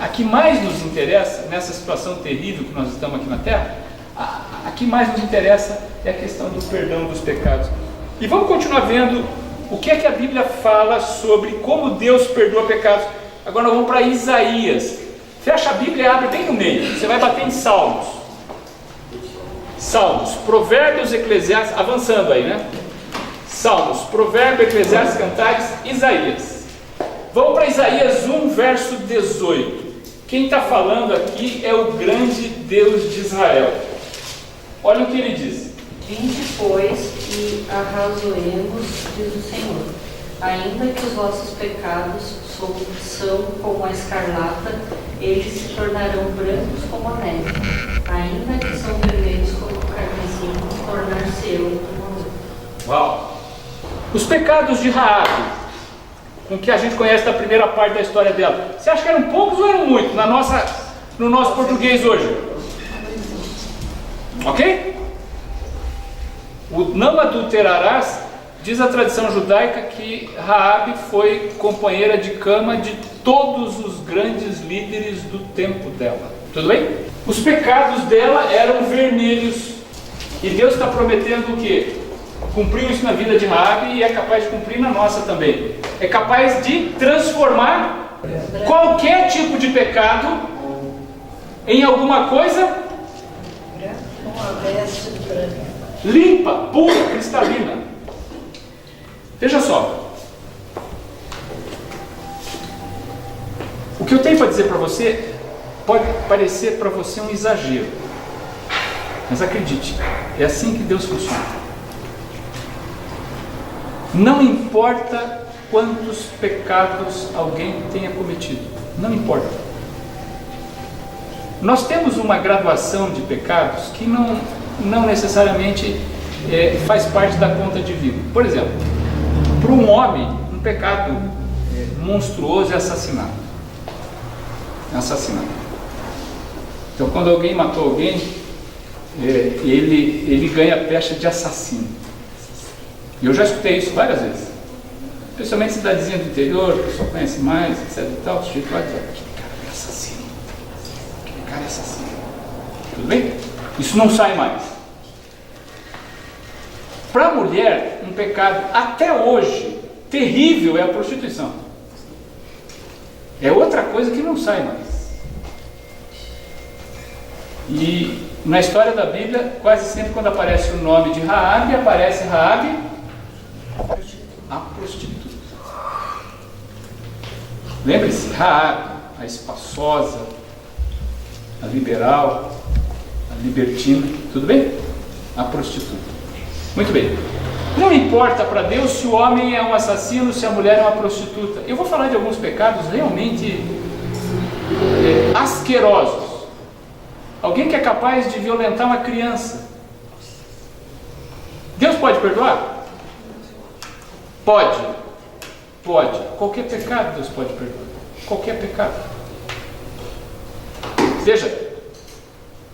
a que mais nos interessa, nessa situação terrível que nós estamos aqui na Terra, a que mais nos interessa é a questão do perdão dos pecados. E vamos continuar vendo o que é que a Bíblia fala sobre como Deus perdoa pecados. Agora nós vamos para Isaías. Fecha a Bíblia e abre bem no meio. Você vai bater em Salmos, Provérbios, Eclesiastes, avançando aí, né? Salmos, Provérbios, Eclesiastes, Cantares, Isaías. Vamos para Isaías 1, verso 18. Quem está falando aqui é o grande Deus de Israel. Olha o que ele diz: Vinde, pois, e arrazoemos, diz o Senhor. Ainda que os vossos pecados são como a escarlata, eles se tornarão brancos como a neve. Ainda que são vermelhos como o carmesim, tornar-se-ão como a luz. Uau! Os pecados de Raabe, com que a gente conhece da primeira parte da história dela, você acha que eram poucos ou eram muitos no nosso português hoje? Ok? O não adulterarás, diz a tradição judaica que Raabe foi companheira de cama de todos os grandes líderes do tempo dela. Tudo bem? Os pecados dela eram vermelhos. E Deus está prometendo o quê? Cumpriu isso na vida de Raabe e é capaz de cumprir na nossa também. É capaz de transformar qualquer tipo de pecado em alguma coisa limpa, pura, cristalina. Veja só. O que eu tenho para dizer para você pode parecer para você um exagero, mas acredite, é assim que Deus funciona. Não importa quantos pecados alguém tenha cometido, não importa. Nós temos uma graduação de pecados que não necessariamente faz parte da conta divina. Por exemplo, para um homem, um pecado monstruoso é assassinato. Então, quando alguém matou alguém, ele ganha a pecha de assassino. E eu já escutei isso várias vezes, especialmente em cidadezinha do interior, que o pessoal conhece mais, etc e tal. O sujeito vai dizer: aquele cara é assassino, aquele cara é assassino. Tudo bem? Isso não sai mais. Para a mulher, um pecado até hoje terrível é a prostituição. É outra coisa que não sai mais. E na história da Bíblia, quase sempre quando aparece o nome de Raabe, aparece Raabe, a prostituta. Lembre-se, Raabe, a espaçosa, a liberal, a libertina, tudo bem? A prostituta. Muito bem. Não importa para Deus se o homem é um assassino, se a mulher é uma prostituta. Eu vou falar de alguns pecados realmente asquerosos. Alguém que é capaz de violentar uma criança. Deus pode perdoar? Pode. Qualquer pecado Deus pode perdoar. Qualquer pecado. Veja,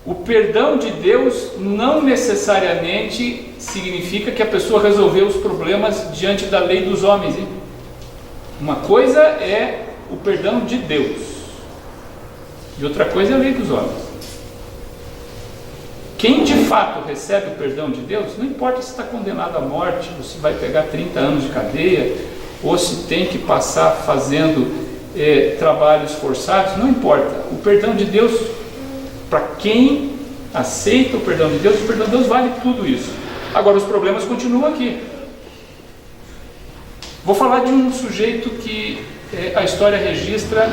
o perdão de Deus não necessariamente significa que a pessoa resolveu os problemas diante da lei dos homens, hein? Uma coisa é o perdão de Deus e outra coisa é a lei dos homens. Quem de fato recebe o perdão de Deus, não importa se está condenado à morte, ou se vai pegar 30 anos de cadeia, ou se tem que passar fazendo trabalhos forçados, não importa. O perdão de Deus, para quem aceita o perdão de Deus vale tudo isso. Agora, os problemas continuam aqui. Vou falar de um sujeito que a história registra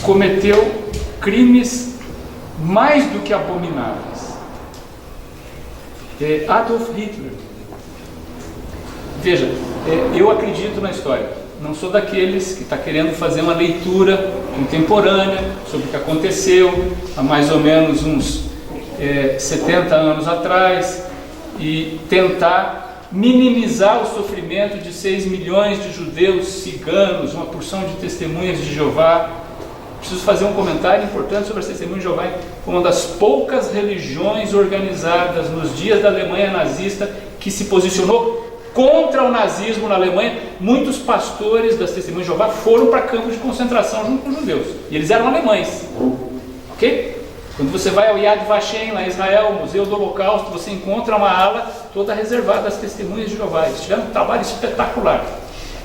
cometeu crimes mais do que abomináveis. Adolf Hitler. Veja, eu acredito na história. Não sou daqueles que está querendo fazer uma leitura contemporânea sobre o que aconteceu há mais ou menos uns 70 anos atrás e tentar minimizar o sofrimento de 6 milhões de judeus, ciganos, uma porção de testemunhas de Jeová. Preciso fazer um comentário importante sobre as testemunhas de Jeová. Foi uma das poucas religiões organizadas nos dias da Alemanha nazista que se posicionou contra o nazismo na Alemanha. Muitos pastores das testemunhas de Jeová foram para campos de concentração junto com os judeus. E eles eram alemães. Ok? Quando você vai ao Yad Vashem, lá em Israel, o Museu do Holocausto, você encontra uma ala toda reservada às testemunhas de Jeová. Eles tiveram um trabalho espetacular.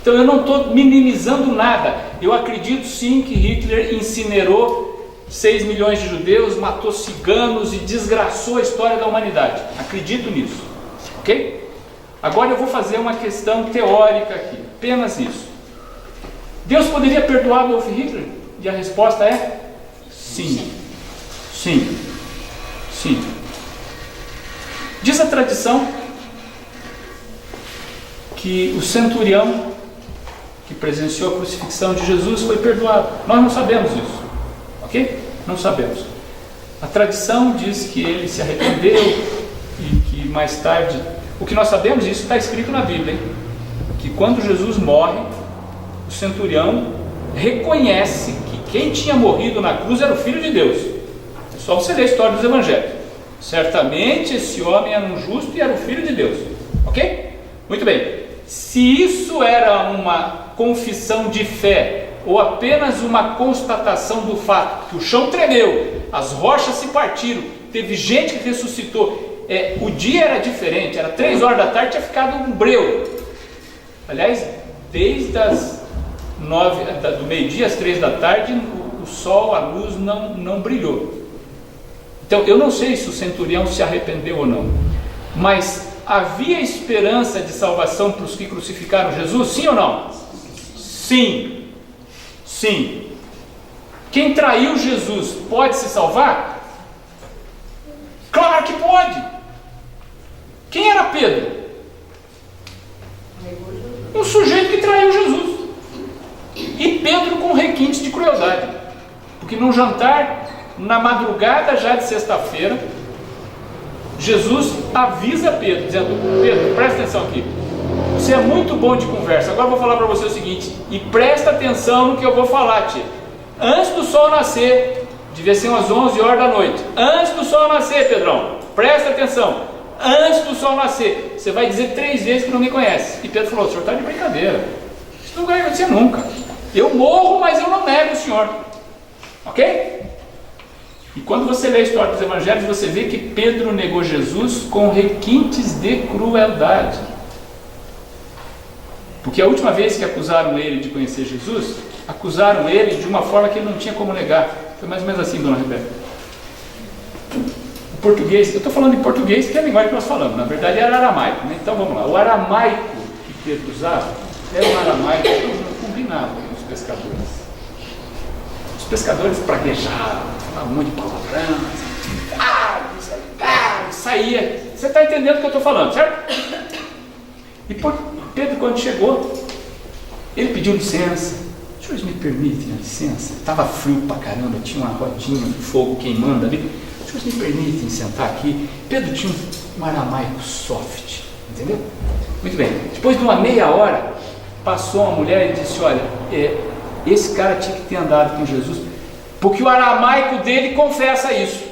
Então eu não estou minimizando nada. Eu acredito sim que Hitler incinerou 6 milhões de judeus, matou ciganos e desgraçou a história da humanidade. Acredito nisso. Ok? Agora eu vou fazer uma questão teórica aqui. Apenas isso. Deus poderia perdoar Adolf Hitler? E a resposta é sim. Sim. Sim. Diz a tradição que o centurião que presenciou a crucifixão de Jesus foi perdoado. Nós não sabemos isso, ok? Não sabemos. A tradição diz que ele se arrependeu e que mais tarde... O que nós sabemos, isso está escrito na Bíblia, hein? Que quando Jesus morre, o centurião reconhece que quem tinha morrido na cruz era o Filho de Deus. É só você ler a história dos Evangelhos. Certamente esse homem era um justo e era o Filho de Deus, ok? Muito bem. Se isso era uma confissão de fé ou apenas uma constatação do fato que o chão tremeu, as rochas se partiram, teve gente que ressuscitou, o dia era diferente, era 3 horas da tarde, tinha ficado um breu. Aliás, desde as 9, do meio-dia às 3 da tarde, o sol, a luz não brilhou. Então eu não sei se o centurião se arrependeu ou não, mas havia esperança de salvação para os que crucificaram Jesus, sim ou não? Sim, sim. Quem traiu Jesus pode se salvar? Claro que pode. Quem era Pedro? Um sujeito que traiu Jesus. E Pedro com requintes de crueldade, porque num jantar, na madrugada já de sexta-feira, Jesus avisa Pedro, dizendo: Pedro, presta atenção aqui, você é muito bom de conversa, agora eu vou falar para você o seguinte, e presta atenção no que eu vou falar, tia. Antes do sol nascer, devia ser umas 11 horas da noite, antes do sol nascer, Pedrão, presta atenção, antes do sol nascer, você vai dizer 3 vezes que não me conhece. E Pedro falou: o senhor está de brincadeira, isso não vai acontecer nunca, eu morro, mas eu não nego o senhor, ok? E quando você lê a história dos Evangelhos, você vê que Pedro negou Jesus com requintes de crueldade. Porque a última vez que acusaram ele de conhecer Jesus, acusaram ele de uma forma que ele não tinha como negar. Foi mais ou menos assim, dona Rebeca. O português, eu estou falando em português, que é a linguagem que nós falamos, na verdade era aramaico, né? Então vamos lá, o aramaico que Pedro usava era um aramaico que não combinava com os pescadores. Os pescadores praguejavam, falavam um monte de palavrão, saía. Você está entendendo o que eu estou falando, certo? E Pedro, quando chegou, ele pediu licença. Os senhores me permitem a licença? Estava frio pra caramba, tinha uma rodinha de fogo queimando ali. Os senhores me permitem sentar aqui? Pedro tinha um aramaico soft, entendeu? Muito bem. Depois de uma meia hora, passou uma mulher e disse: olha, esse cara tinha que ter andado com Jesus, porque o aramaico dele confessa isso.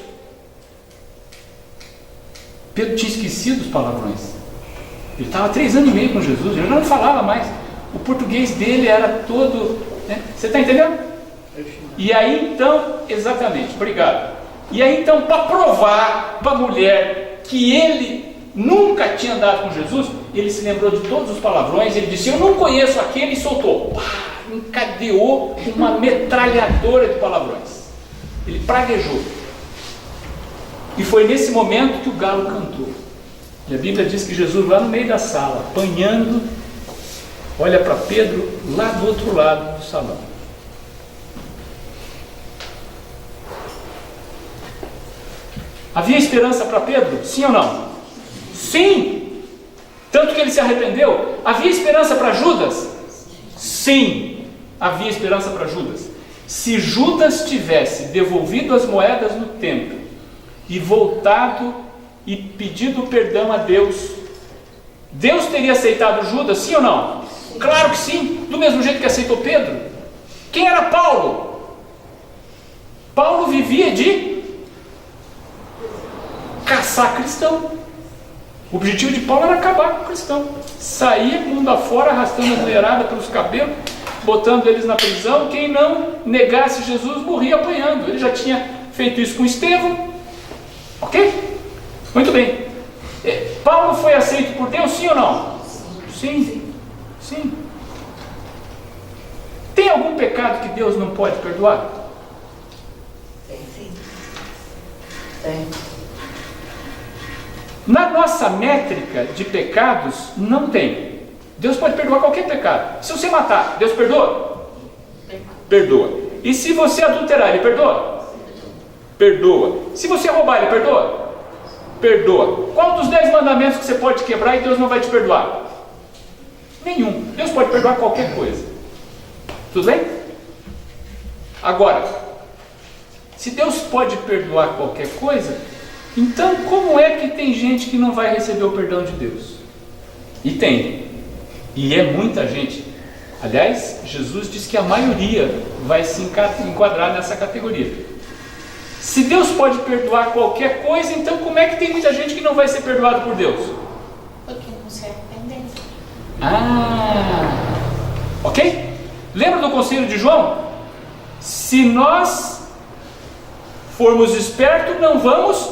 Pedro tinha esquecido os palavrões. Ele estava 3 anos e meio com Jesus, ele não falava mais. O português dele era todo, né? Você está entendendo? E aí então, exatamente, obrigado. E aí então, para provar para a mulher que ele nunca tinha andado com Jesus, ele se lembrou de todos os palavrões, ele disse: eu não conheço aquele, e soltou. Pá, encadeou uma metralhadora de palavrões. Ele praguejou. E foi nesse momento que o galo cantou. E a Bíblia diz que Jesus, lá no meio da sala, apanhando, olha para Pedro lá do outro lado do salão. Havia esperança para Pedro? Sim ou não? Sim! Tanto que ele se arrependeu. Havia esperança para Judas? Sim, havia esperança para Judas. Se Judas tivesse devolvido as moedas no templo e voltado e pedido perdão a Deus, Deus teria aceitado Judas, sim ou não? Sim. Claro que sim, do mesmo jeito que aceitou Pedro. Quem era Paulo? Paulo vivia de caçar cristão. O objetivo de Paulo era acabar com o cristão. Saía mundo afora, arrastando a mulherada pelos cabelos, botando eles na prisão. Quem não negasse Jesus morria apanhando. Ele já tinha feito isso com Estevão. Ok? Muito bem. Paulo foi aceito por Deus, sim ou não? Sim. Sim. Tem algum pecado que Deus não pode perdoar? Sim. Tem. Na nossa métrica de pecados, não tem. Deus pode perdoar qualquer pecado. Se você matar, Deus perdoa? Perdoa. E se você adulterar, Ele perdoa? Perdoa. Se você roubar, Ele perdoa? perdoa. Qual dos 10 mandamentos que você pode quebrar e Deus não vai te perdoar? Nenhum. Deus pode perdoar qualquer coisa. Tudo bem? Agora, se Deus pode perdoar qualquer coisa, então como é que tem gente que não vai receber o perdão de Deus? E tem. E é muita gente. Aliás, Jesus diz que a maioria vai se enquadrar nessa categoria. Se Deus pode perdoar qualquer coisa, então como é que tem muita gente que não vai ser perdoado por Deus? Porque não se arrependeu. Ok? Lembra do conselho de João? Se nós formos espertos, não vamos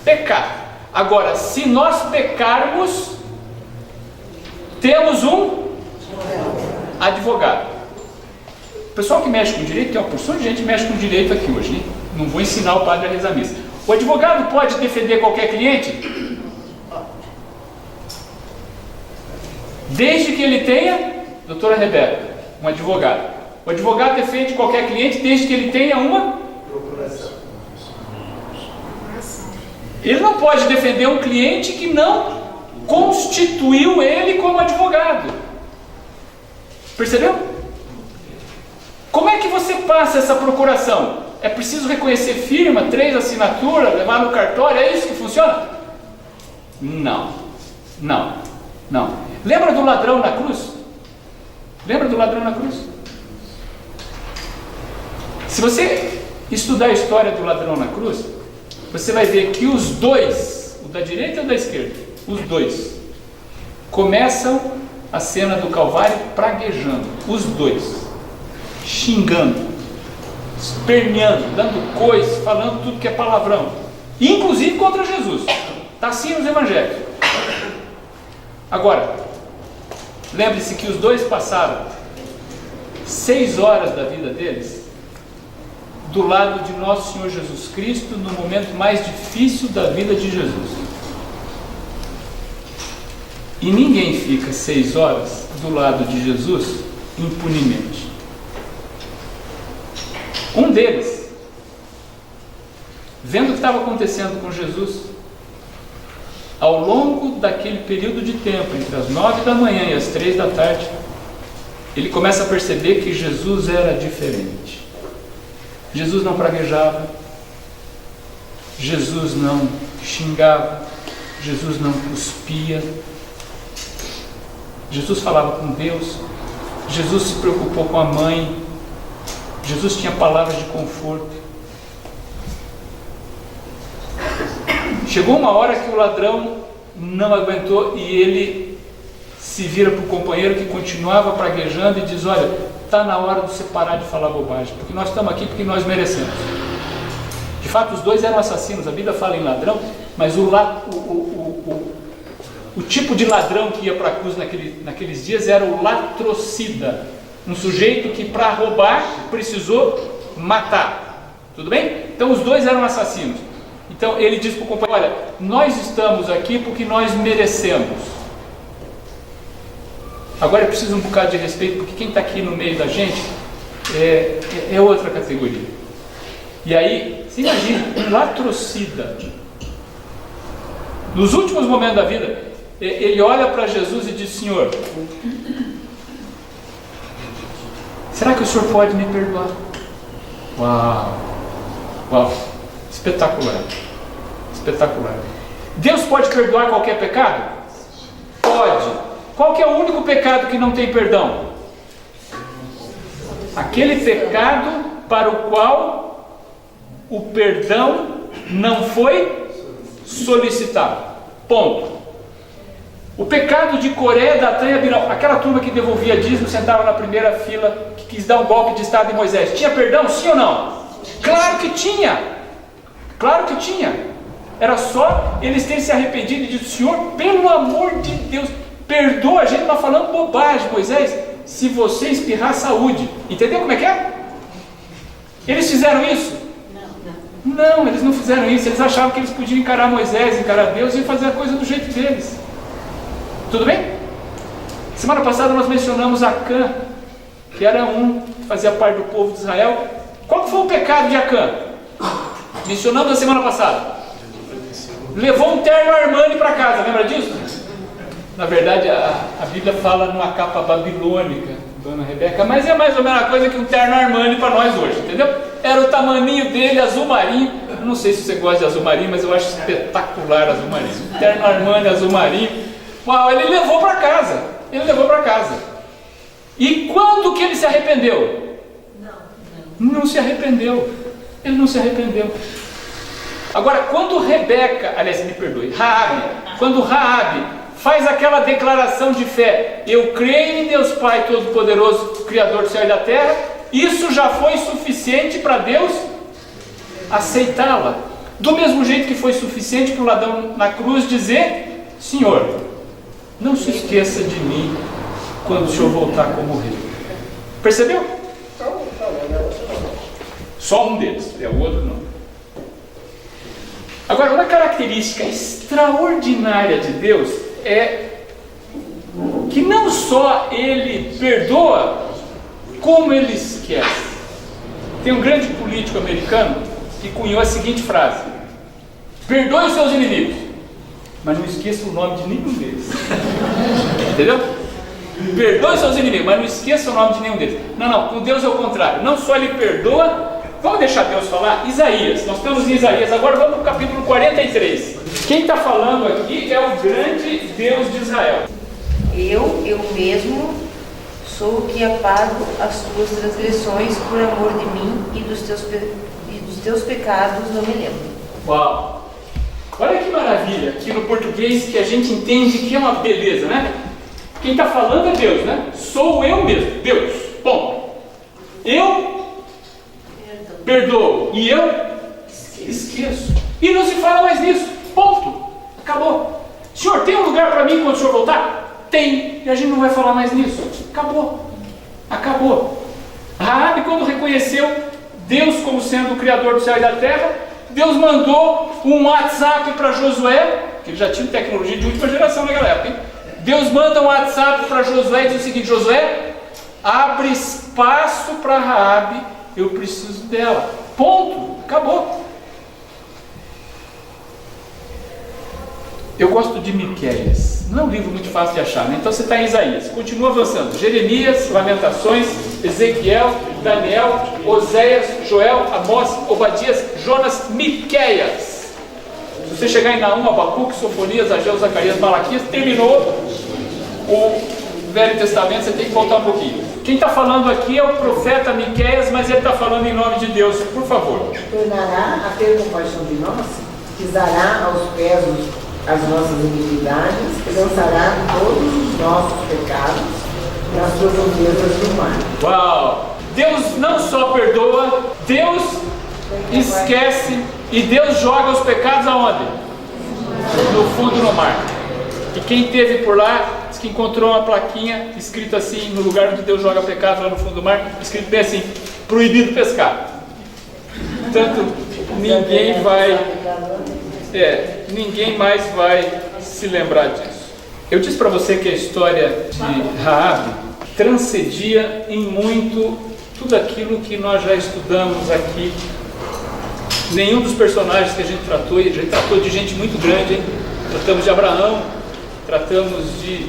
pecar. Agora, se nós pecarmos, temos um advogado. O pessoal que mexe com direito, tem uma porção de gente que mexe com direito aqui hoje, hein? Não vou ensinar o padre a rezar a missa. O advogado pode defender qualquer cliente? Desde que ele tenha, doutora Rebeca, um advogado. O advogado defende qualquer cliente desde que ele tenha uma procuração. Ele não pode defender um cliente que não constituiu ele como advogado. Percebeu? Como é que você passa essa procuração? É preciso reconhecer firma, 3 assinaturas, levar no cartório, é isso que funciona? Não. Lembra do ladrão na cruz? Lembra do ladrão na cruz? Se você estudar a história do ladrão na cruz, você vai ver que os dois, o da direita e o da esquerda, os dois, começam a cena do Calvário praguejando, os dois, xingando, esperneando, dando coice, falando tudo que é palavrão, inclusive contra Jesus. Está assim nos evangelhos. Agora, lembre-se que os dois passaram 6 horas da vida deles do lado de nosso Senhor Jesus Cristo no momento mais difícil da vida de Jesus. E ninguém fica 6 horas do lado de Jesus impunemente. Um deles, vendo o que estava acontecendo com Jesus, ao longo daquele período de tempo, entre as 9 da manhã e as 3 da tarde, ele começa a perceber que Jesus era diferente. Jesus não praguejava, Jesus não xingava, Jesus não cuspia, Jesus falava com Deus, Jesus se preocupou com a mãe, Jesus tinha palavras de conforto. Chegou uma hora que o ladrão não aguentou e ele se vira para o companheiro que continuava praguejando e diz: olha, está na hora de você parar de falar bobagem, porque nós estamos aqui porque nós merecemos. De fato, os dois eram assassinos. A Bíblia fala em ladrão, mas o tipo de ladrão que ia para a cruz naqueles dias era o latrocida, um sujeito que para roubar precisou matar. Tudo bem? Então os dois eram assassinos. Então ele diz para o companheiro: olha, nós estamos aqui porque nós merecemos. Agora é preciso um bocado de respeito, porque quem está aqui no meio da gente é outra categoria. E aí, você imagina, um latrocida, nos últimos momentos da vida, ele olha para Jesus e diz: Senhor, será que o Senhor pode me perdoar? Uau, espetacular, espetacular. Deus pode perdoar qualquer pecado? Pode. Qual que é o único pecado que não tem perdão? Aquele pecado para o qual o perdão não foi solicitado. Ponto. O pecado de Coré, Datã e Abirão, aquela turma que devolvia dízimo, sentava na primeira fila, que quis dar um golpe de estado em Moisés, tinha perdão, sim ou não? Claro que tinha. Claro que tinha. Era só eles terem se arrependido e dito: Senhor, pelo amor de Deus, perdoa a gente, está falando bobagem, Moisés. Se você espirrar, saúde. Entendeu como é que é? Eles fizeram isso? Não, eles não fizeram isso. Eles achavam que eles podiam encarar Moisés, encarar Deus e fazer a coisa do jeito deles. Tudo bem? Semana passada nós mencionamos Acã, que era um que fazia parte do povo de Israel. Qual foi o pecado de Acã? Mencionamos na semana passada. levou um terno Armani para casa, lembra disso? Na verdade, a Bíblia fala numa capa babilônica, dona Rebeca, mas é mais ou menos a coisa que um terno Armani para nós hoje, entendeu? Era o tamaninho dele, azul marinho. Eu não sei se você gosta de azul marinho, mas eu acho espetacular azul marinho. Um terno Armani azul marinho. Uau, ele levou para casa. Ele levou para casa. E quando que ele se arrependeu? Não se arrependeu. Ele não se arrependeu. Agora, quando Rebeca, aliás, me perdoe, quando Raabe faz aquela declaração de fé, eu creio em Deus Pai Todo-Poderoso, Criador do céu e da terra, isso já foi suficiente para Deus aceitá-la. Do mesmo jeito que foi suficiente para o ladrão na cruz dizer: Senhor, não se esqueça de mim quando o Senhor voltar como rei. Percebeu? Só um deles, o outro não. Agora, uma característica extraordinária de Deus é que não só Ele perdoa, como Ele esquece. Tem um grande político americano que cunhou a seguinte frase: perdoe os seus inimigos, mas não esqueça o nome de nenhum deles. Entendeu? Perdoe os seus inimigos, mas não esqueça o nome de nenhum deles. Não, com Deus é o contrário. Não só Ele perdoa. Vamos deixar Deus falar? Isaías, nós estamos em Isaías, agora vamos para o capítulo 43. Quem está falando aqui é o grande Deus de Israel. Eu mesmo sou o que apago as tuas transgressões por amor de mim e dos teus pecados não me lembro. Uau! Olha que maravilha, aqui no português que a gente entende que é uma beleza, né? Quem está falando é Deus, né? Sou eu mesmo, Deus, ponto. Eu perdoo e eu esqueço. E não se fala mais nisso, ponto. Acabou. Senhor, tem um lugar para mim quando o Senhor voltar? Tem. E a gente não vai falar mais nisso. Acabou. Acabou. Raabe, quando reconheceu Deus como sendo o Criador do céu e da terra, Deus mandou um WhatsApp para Josué, que ele já tinha tecnologia de última geração naquela época, hein? Deus manda um WhatsApp para Josué e diz o seguinte: Josué, abre espaço para Raabe, eu preciso dela. Ponto. Acabou. Eu gosto de Miqueias. Não é um livro muito fácil de achar, né? Então você está em Isaías. Continua avançando. Jeremias, Lamentações, Ezequiel, Daniel, Oséias, Joel, Amós, Obadias, Jonas, Miqueias. Se você chegar em Naum, Abacuque, Sofonias, Ageu, Zacarias, Malaquias, terminou o Velho Testamento, você tem que voltar um pouquinho. Quem está falando aqui é o profeta Miqueias, mas ele está falando em nome de Deus. Por favor. Tornará a ter compaixão de nós, pisará aos pés as nossas iniquidades e lançará todos os nossos pecados nas profundezas do mar. Uau! Deus não só perdoa, Deus esquece e Deus joga os pecados aonde? No fundo do mar. E quem esteve por lá diz que encontrou uma plaquinha escrito assim, no lugar onde Deus joga pecados lá no fundo do mar, escrito bem assim: proibido pescar. Portanto, ninguém mais vai se lembrar disso. Eu disse para você que a história de Raabe transcendia em muito tudo aquilo que nós já estudamos aqui. Nenhum dos personagens que a gente tratou de gente muito grande, hein? Tratamos de Abraão, tratamos de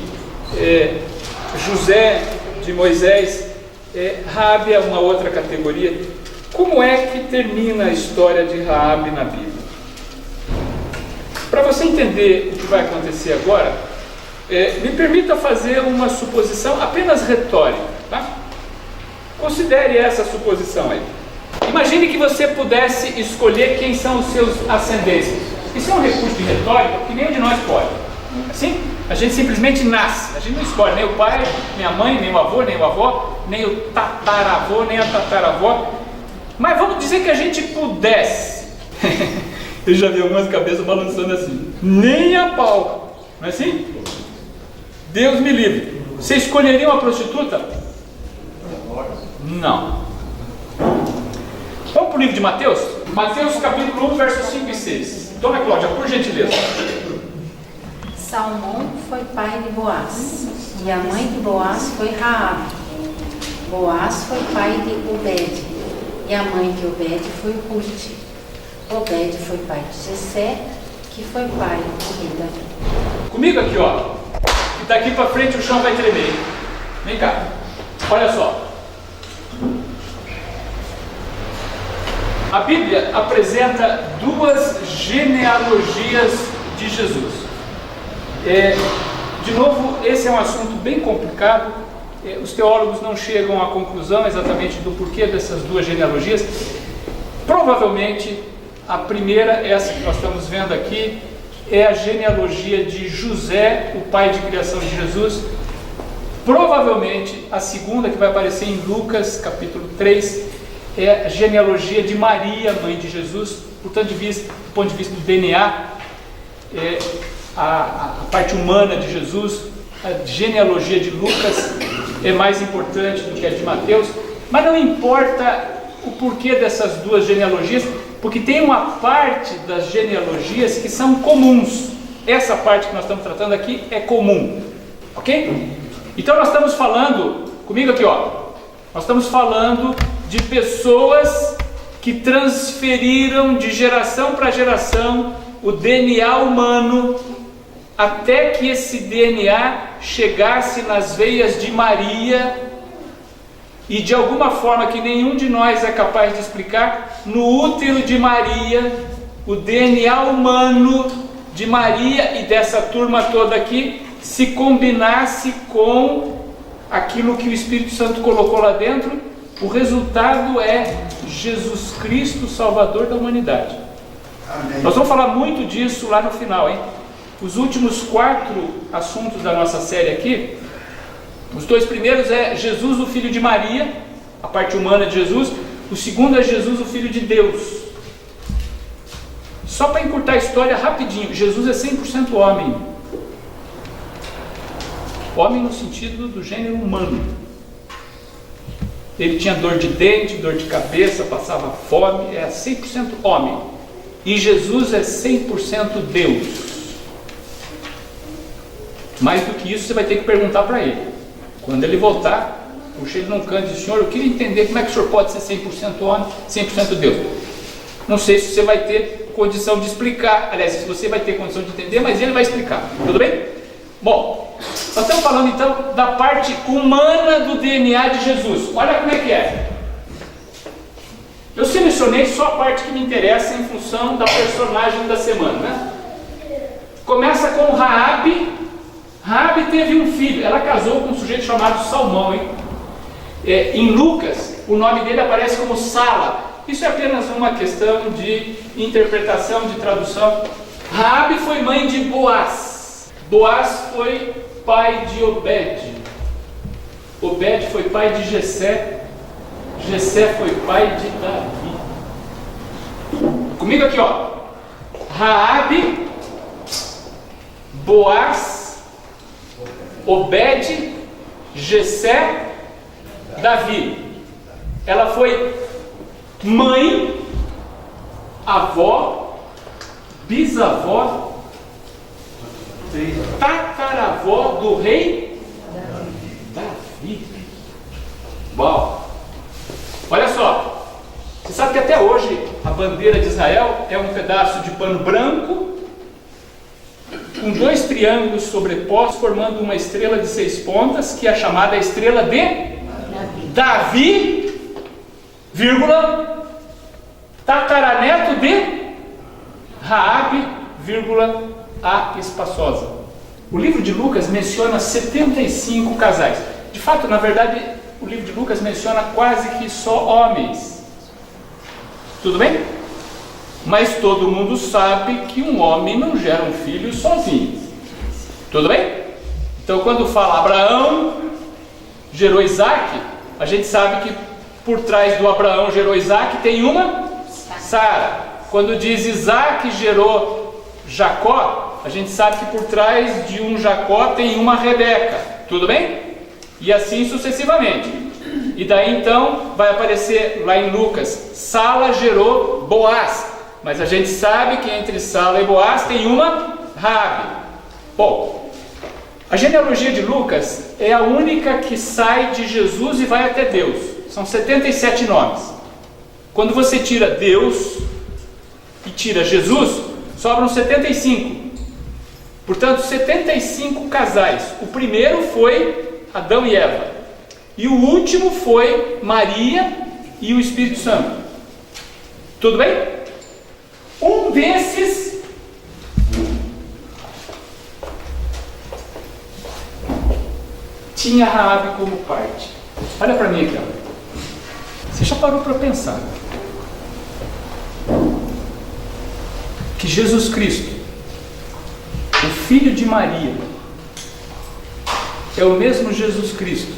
José, de Moisés. Raabe é uma outra categoria. Como é que termina a história de Raabe na Bíblia? Para você entender o que vai acontecer agora, me permita fazer uma suposição apenas retórica, tá? Considere essa suposição aí. Imagine que você pudesse escolher quem são os seus ascendentes. Isso é um recurso de retórica que nenhum de nós pode. Assim, a gente simplesmente nasce. A gente não escolhe nem o pai, nem a mãe, nem o avô, nem a avó, nem o tataravô, nem a tataravó. Mas vamos dizer que a gente pudesse. Eu já vi algumas cabeças balançando assim. Nem a pau. Não é assim? Deus me livre. Você escolheria uma prostituta? Não. Vamos para o livro de Mateus? Mateus capítulo 1, versos 5 e 6. Dona Cláudia, por gentileza. Salmão foi pai de Boaz, e a mãe de Boaz foi Raabe. Boaz foi pai de Obed, e a mãe de Obed foi Ruth. Obed foi pai de Jessé, que foi pai do rei Davi. Comigo aqui, ó. E daqui para frente o chão vai tremer. Vem cá. Olha só. A Bíblia apresenta duas genealogias de Jesus. De novo, esse é um assunto bem complicado. Os teólogos não chegam à conclusão exatamente do porquê dessas duas genealogias. Provavelmente, a primeira, essa que nós estamos vendo aqui, é a genealogia de José, o pai de criação de Jesus. Provavelmente, a segunda, que vai aparecer em Lucas, capítulo 3, é a genealogia de Maria, mãe de Jesus. Portanto, do ponto de vista do DNA, a parte humana de Jesus, a genealogia de Lucas é mais importante do que a de Mateus. Mas não importa o porquê dessas duas genealogias, porque tem uma parte das genealogias que são comuns. Essa parte que nós estamos tratando aqui é comum, ok? Então nós estamos falando, comigo aqui, ó, nós estamos falando de pessoas que transferiram de geração para geração o DNA humano até que esse DNA chegasse nas veias de Maria e, de alguma forma que nenhum de nós é capaz de explicar, no útero de Maria, o DNA humano de Maria e dessa turma toda aqui se combinasse com aquilo que o Espírito Santo colocou lá dentro. O resultado é Jesus Cristo, Salvador da humanidade. Amém. Nós vamos falar muito disso lá no final, hein? Os últimos 4 assuntos da nossa série aqui, os 2 primeiros é Jesus, o Filho de Maria, a parte humana de Jesus. O segundo é Jesus, o Filho de Deus. Só para encurtar a história rapidinho, Jesus é 100% homem. Homem no sentido do gênero humano. Ele tinha dor de dente, dor de cabeça, passava fome, é 100% homem. E Jesus é 100% Deus. Mais do que isso, você vai ter que perguntar para ele. Quando ele voltar, puxa ele num canto e diz: Senhor, eu queria entender como é que o senhor pode ser 100% homem, 100% Deus. Não sei se você vai ter condição de explicar. Aliás, se você vai ter condição de entender, mas ele vai explicar. Tudo bem? Bom, nós estamos falando então da parte humana do DNA de Jesus. Olha como é que é. Eu selecionei só a parte que me interessa em função da personagem da semana, né? Começa com Raabe. Raabe teve um filho. Ela casou com um sujeito chamado Salmão, hein? Em Lucas, o nome dele aparece como Sala. Isso é apenas uma questão de interpretação, de tradução. Raabe foi mãe de Boaz. Boaz foi pai de Obed. Obed foi pai de Jessé. Jessé foi pai de Davi. Comigo aqui, ó. Raabe, Boaz, Obed, Jessé, Davi. Ela foi mãe, avó, bisavó, tataravó do rei Davi. Uau! Olha só, você sabe que até hoje a bandeira de Israel é um pedaço de pano branco com 2 triângulos sobrepostos, formando uma estrela de 6 pontas, que é chamada estrela de Davi, vírgula, tataraneto de Raabe, vírgula, a espaçosa. O livro de Lucas menciona 75 casais. De fato, na verdade, o livro de Lucas menciona quase que só homens. Tudo bem? Mas todo mundo sabe que um homem não gera um filho sozinho. Tudo bem? Então, quando fala Abraão gerou Isaac, a gente sabe que por trás do Abraão gerou Isaac tem uma Sara. Quando diz Isaac gerou Jacó, a gente sabe que por trás de um Jacó tem uma Rebeca. Tudo bem? E assim sucessivamente. E daí então vai aparecer lá em Lucas, Sala gerou Boaz. Mas a gente sabe que entre Sala e Boaz tem uma Raabe. Bom, a genealogia de Lucas é a única que sai de Jesus e vai até Deus. São 77 nomes. Quando você tira Deus e tira Jesus, Sobram 75. Portanto, 75 casais. O primeiro foi Adão e Eva. E o último foi Maria e o Espírito Santo. Tudo bem? Um desses tinha Raabe como parte. Olha para mim aqui, ó. Você já parou para pensar que Jesus Cristo, o filho de Maria, é o mesmo Jesus Cristo,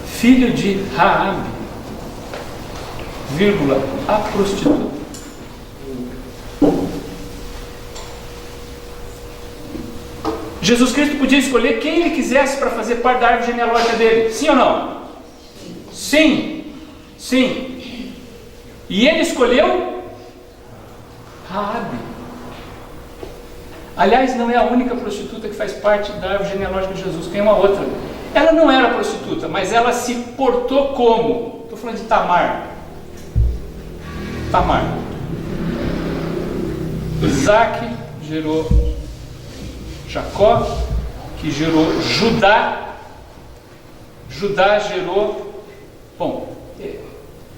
filho de Raabe, vírgula, a prostituta? Jesus Cristo podia escolher quem ele quisesse para fazer parte da árvore genealógica dele, sim ou não? Sim, sim. E ele escolheu Raabe. Aliás, não é a única prostituta que faz parte da árvore genealógica de Jesus, tem uma outra. Ela não era prostituta, mas ela se portou como? Estou falando de Tamar. Tamar. Isaac gerou Jacó, que gerou Judá. Judá gerou... Bom,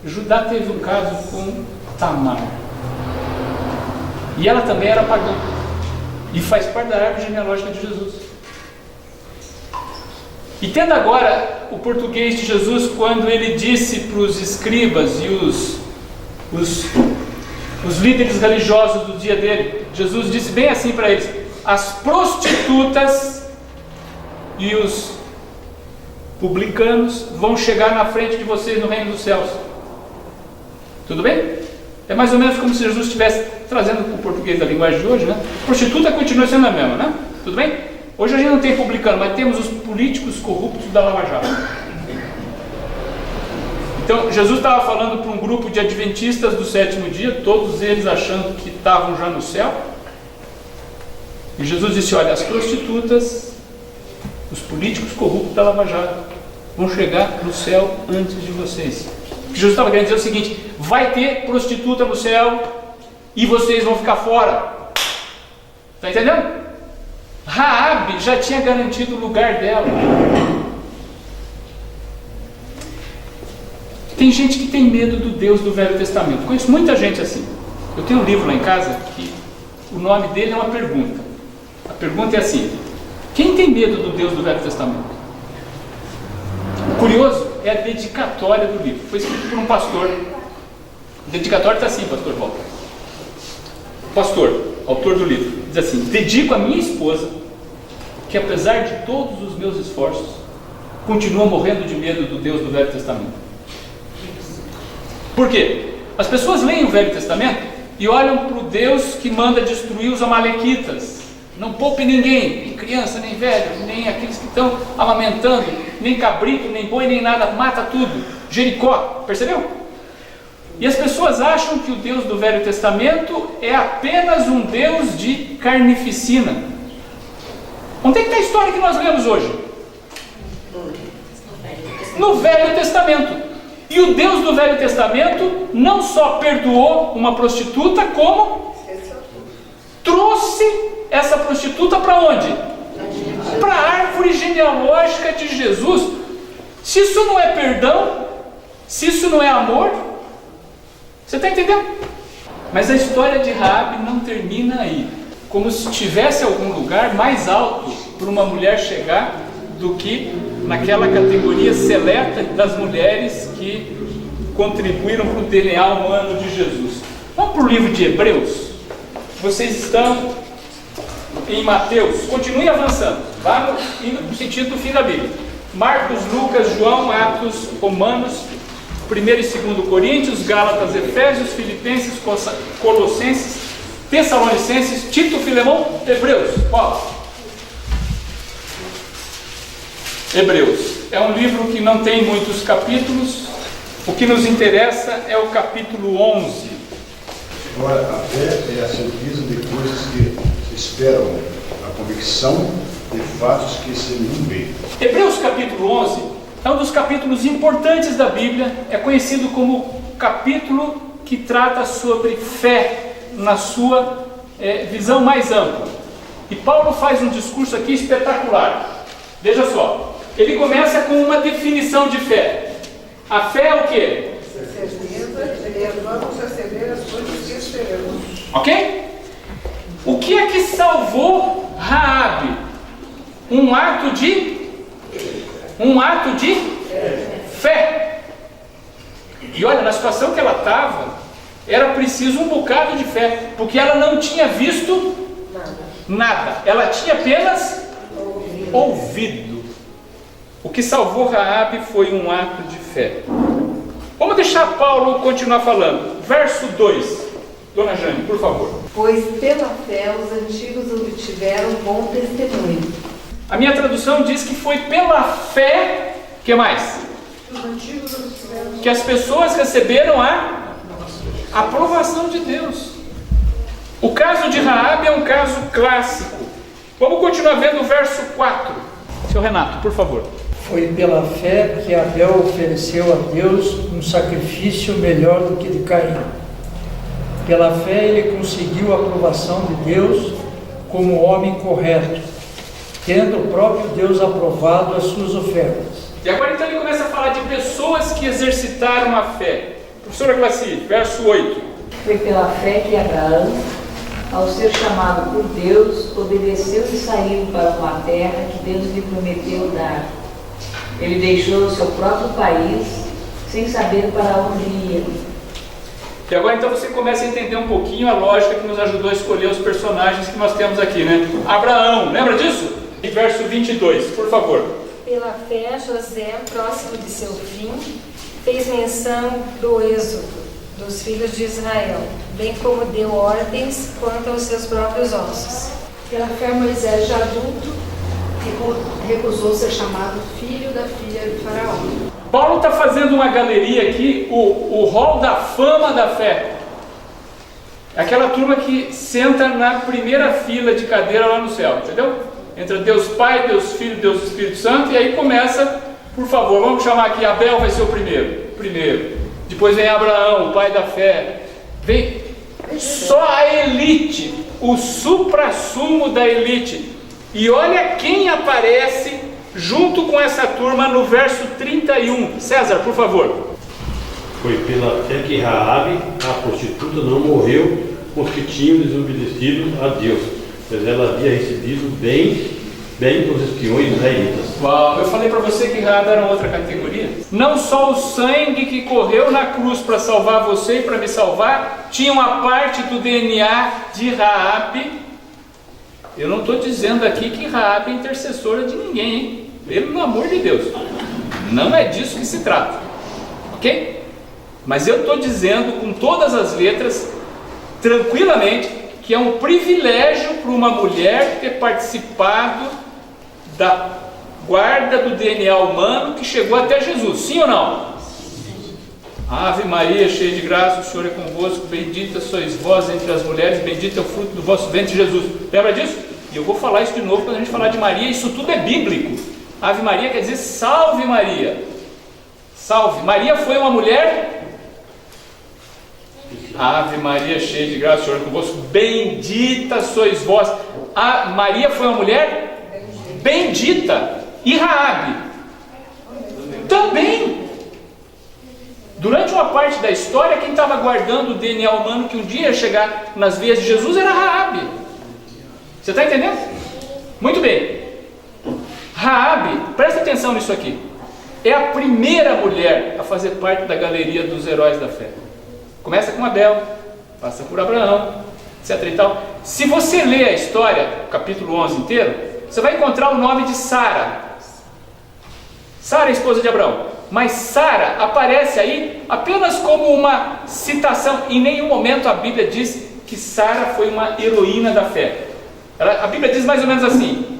Judá teve um caso com Tamar. E ela também era pagã. E faz parte da árvore genealógica de Jesus. Entenda agora o português de Jesus quando ele disse para os escribas e os líderes religiosos do dia dele. Jesus disse bem assim para eles: as prostitutas e os publicanos vão chegar na frente de vocês no reino dos céus. Tudo bem? É mais ou menos como se Jesus estivesse trazendo para o português da linguagem de hoje, né? Prostituta continua sendo a mesma, né? Tudo bem? Hoje a gente não tem publicano, mas temos os políticos corruptos da Lava Jato. Então, Jesus estava falando para um grupo de adventistas do sétimo dia, todos eles achando que estavam já no céu. E Jesus disse: olha, as prostitutas, os políticos corruptos da Lava Jato vão chegar no céu antes de vocês. O que Jesus estava querendo dizer é o seguinte: vai ter prostituta no céu e vocês vão ficar fora. Está entendendo? Raabe já tinha garantido o lugar dela. Tem gente que tem medo do Deus do Velho Testamento. Conheço muita gente assim. Eu tenho um livro lá em casa que o nome dele é uma pergunta. A pergunta é assim: quem tem medo do Deus do Velho Testamento? O curioso é a dedicatória do livro. Foi escrito por um pastor. O dedicatório está assim, pastor Walter. Pastor, autor do livro, diz assim: dedico a minha esposa, que apesar de todos os meus esforços, continua morrendo de medo do Deus do Velho Testamento. Por quê? As pessoas leem o Velho Testamento e olham para o Deus que manda destruir os amalequitas. Não poupe ninguém, nem criança, nem velho, nem aqueles que estão amamentando, nem cabrito, nem boi, nem nada, mata tudo. Jericó, percebeu? E as pessoas acham que o Deus do Velho Testamento é apenas um Deus de carnificina. Onde é que está a história que nós lemos hoje? No Velho Testamento. E o Deus do Velho Testamento não só perdoou uma prostituta, como trouxe essa prostituta para onde? Para a árvore genealógica de Jesus. Se isso não é perdão, se isso não é amor, você está entendendo? Mas a história de Raabe não termina aí. Como se tivesse algum lugar mais alto para uma mulher chegar do que naquela categoria seleta das mulheres que contribuíram para o DNA humano de Jesus. Vamos para o livro de Hebreus. Vocês estão em Mateus. Continue avançando. Vá no sentido do fim da Bíblia. Marcos, Lucas, João, Atos, Romanos, 1 e 2 Coríntios, Gálatas, Efésios, Filipenses, Colossenses, Tessalonicenses, Tito, Filemão, Hebreus. Qual? Hebreus. É um livro que não tem muitos capítulos. O que nos interessa é o capítulo 11. Agora, a fé é a certeza de coisas que se esperam, a convicção de fatos que se não veem. Hebreus capítulo 11 é um dos capítulos importantes da Bíblia. É conhecido como o capítulo que trata sobre fé. na sua visão mais ampla. E Paulo faz um discurso aqui espetacular. Veja só, ele começa com uma definição de fé. A fé é o quê? Certeza, vamos receber as coisas que esperamos. Ok? O que é que salvou Raabe? Um ato de fé. E olha, na situação que ela estava, era preciso um bocado de fé, porque ela não tinha visto nada. Ela tinha apenas ouvido. O que salvou Raabe foi um ato de fé. Vamos deixar Paulo continuar falando. Verso 2. Dona Jane, por favor. Pois pela fé os antigos obtiveram bom testemunho. A minha tradução diz que foi pela fé, que mais? Os antigos obtiveram Que as pessoas receberam a aprovação de Deus. O caso de Raabe é um caso clássico. Vamos continuar vendo o verso 4. Seu Renato, por favor. Foi pela fé que Abel ofereceu a Deus um sacrifício melhor do que de Caim. Pela fé ele conseguiu a aprovação de Deus como homem correto, tendo o próprio Deus aprovado as suas ofertas. E agora então ele começa a falar de pessoas que exercitaram a fé. Professora Glaci, verso 8. Foi pela fé que Abraão, ao ser chamado por Deus, obedeceu e saiu para uma terra que Deus lhe prometeu dar. Ele deixou o seu próprio país, sem saber para onde ia. E agora então você começa a entender um pouquinho a lógica que nos ajudou a escolher os personagens que nós temos aqui, né? Abraão, lembra disso? E verso 22, por favor. Pela fé, José, próximo de seu fim, fez menção do êxodo dos filhos de Israel, bem como deu ordens quanto aos seus próprios ossos. Pela fé, Moisés, já adulto, recusou ser chamado filho da filha de Faraó. Paulo está fazendo uma galeria aqui, o hall da fama da fé. Aquela turma que senta na primeira fila de cadeira lá no céu, entendeu? Entra Deus Pai, Deus Filho, Deus Espírito Santo, e aí começa, por favor, vamos chamar aqui, Abel vai ser o primeiro. Depois vem Abraão, o pai da fé. Vem só a elite, o suprassumo da elite. E olha quem aparece junto com essa turma no verso 31. César, por favor. Foi pela fé que Raabe, a prostituta, não morreu com os que tinham desobedecido a Deus, pois ela havia recebido bem dos espiões israelitas. Uau, eu falei para você que Raabe era outra categoria. Não só o sangue que correu na cruz para salvar você e para me salvar, tinha uma parte do DNA de Raabe. Eu não estou dizendo aqui que Raabe é intercessora de ninguém, hein? Pelo amor de Deus, não é disso que se trata, ok? Mas eu estou dizendo com todas as letras, tranquilamente, que é um privilégio para uma mulher ter participado da guarda do DNA humano que chegou até Jesus, sim ou não? Ave Maria, cheia de graça, o Senhor é convosco, bendita sois vós entre as mulheres, bendito é o fruto do vosso ventre, Jesus. Lembra disso? E eu vou falar isso de novo quando a gente falar de Maria, isso tudo é bíblico. Ave Maria quer dizer salve Maria. Salve. Maria foi uma mulher. Ave Maria, cheia de graça, o Senhor é convosco, bendita sois vós. A Maria foi uma mulher bendita. E Raabe também. Durante uma parte da história, quem estava guardando o DNA humano que um dia ia chegar nas veias de Jesus era Raabe. Você está entendendo? Muito bem. Raabe, presta atenção nisso aqui, é a primeira mulher a fazer parte da galeria dos heróis da fé. Começa com Abel, passa por Abraão, etc e tal. Se você ler a história, o capítulo 11 inteiro, você vai encontrar o nome de Sara. Sara é esposa de Abraão. Mas Sara aparece aí apenas como uma citação. Em nenhum momento a Bíblia diz que Sara foi uma heroína da fé. A Bíblia diz mais ou menos assim: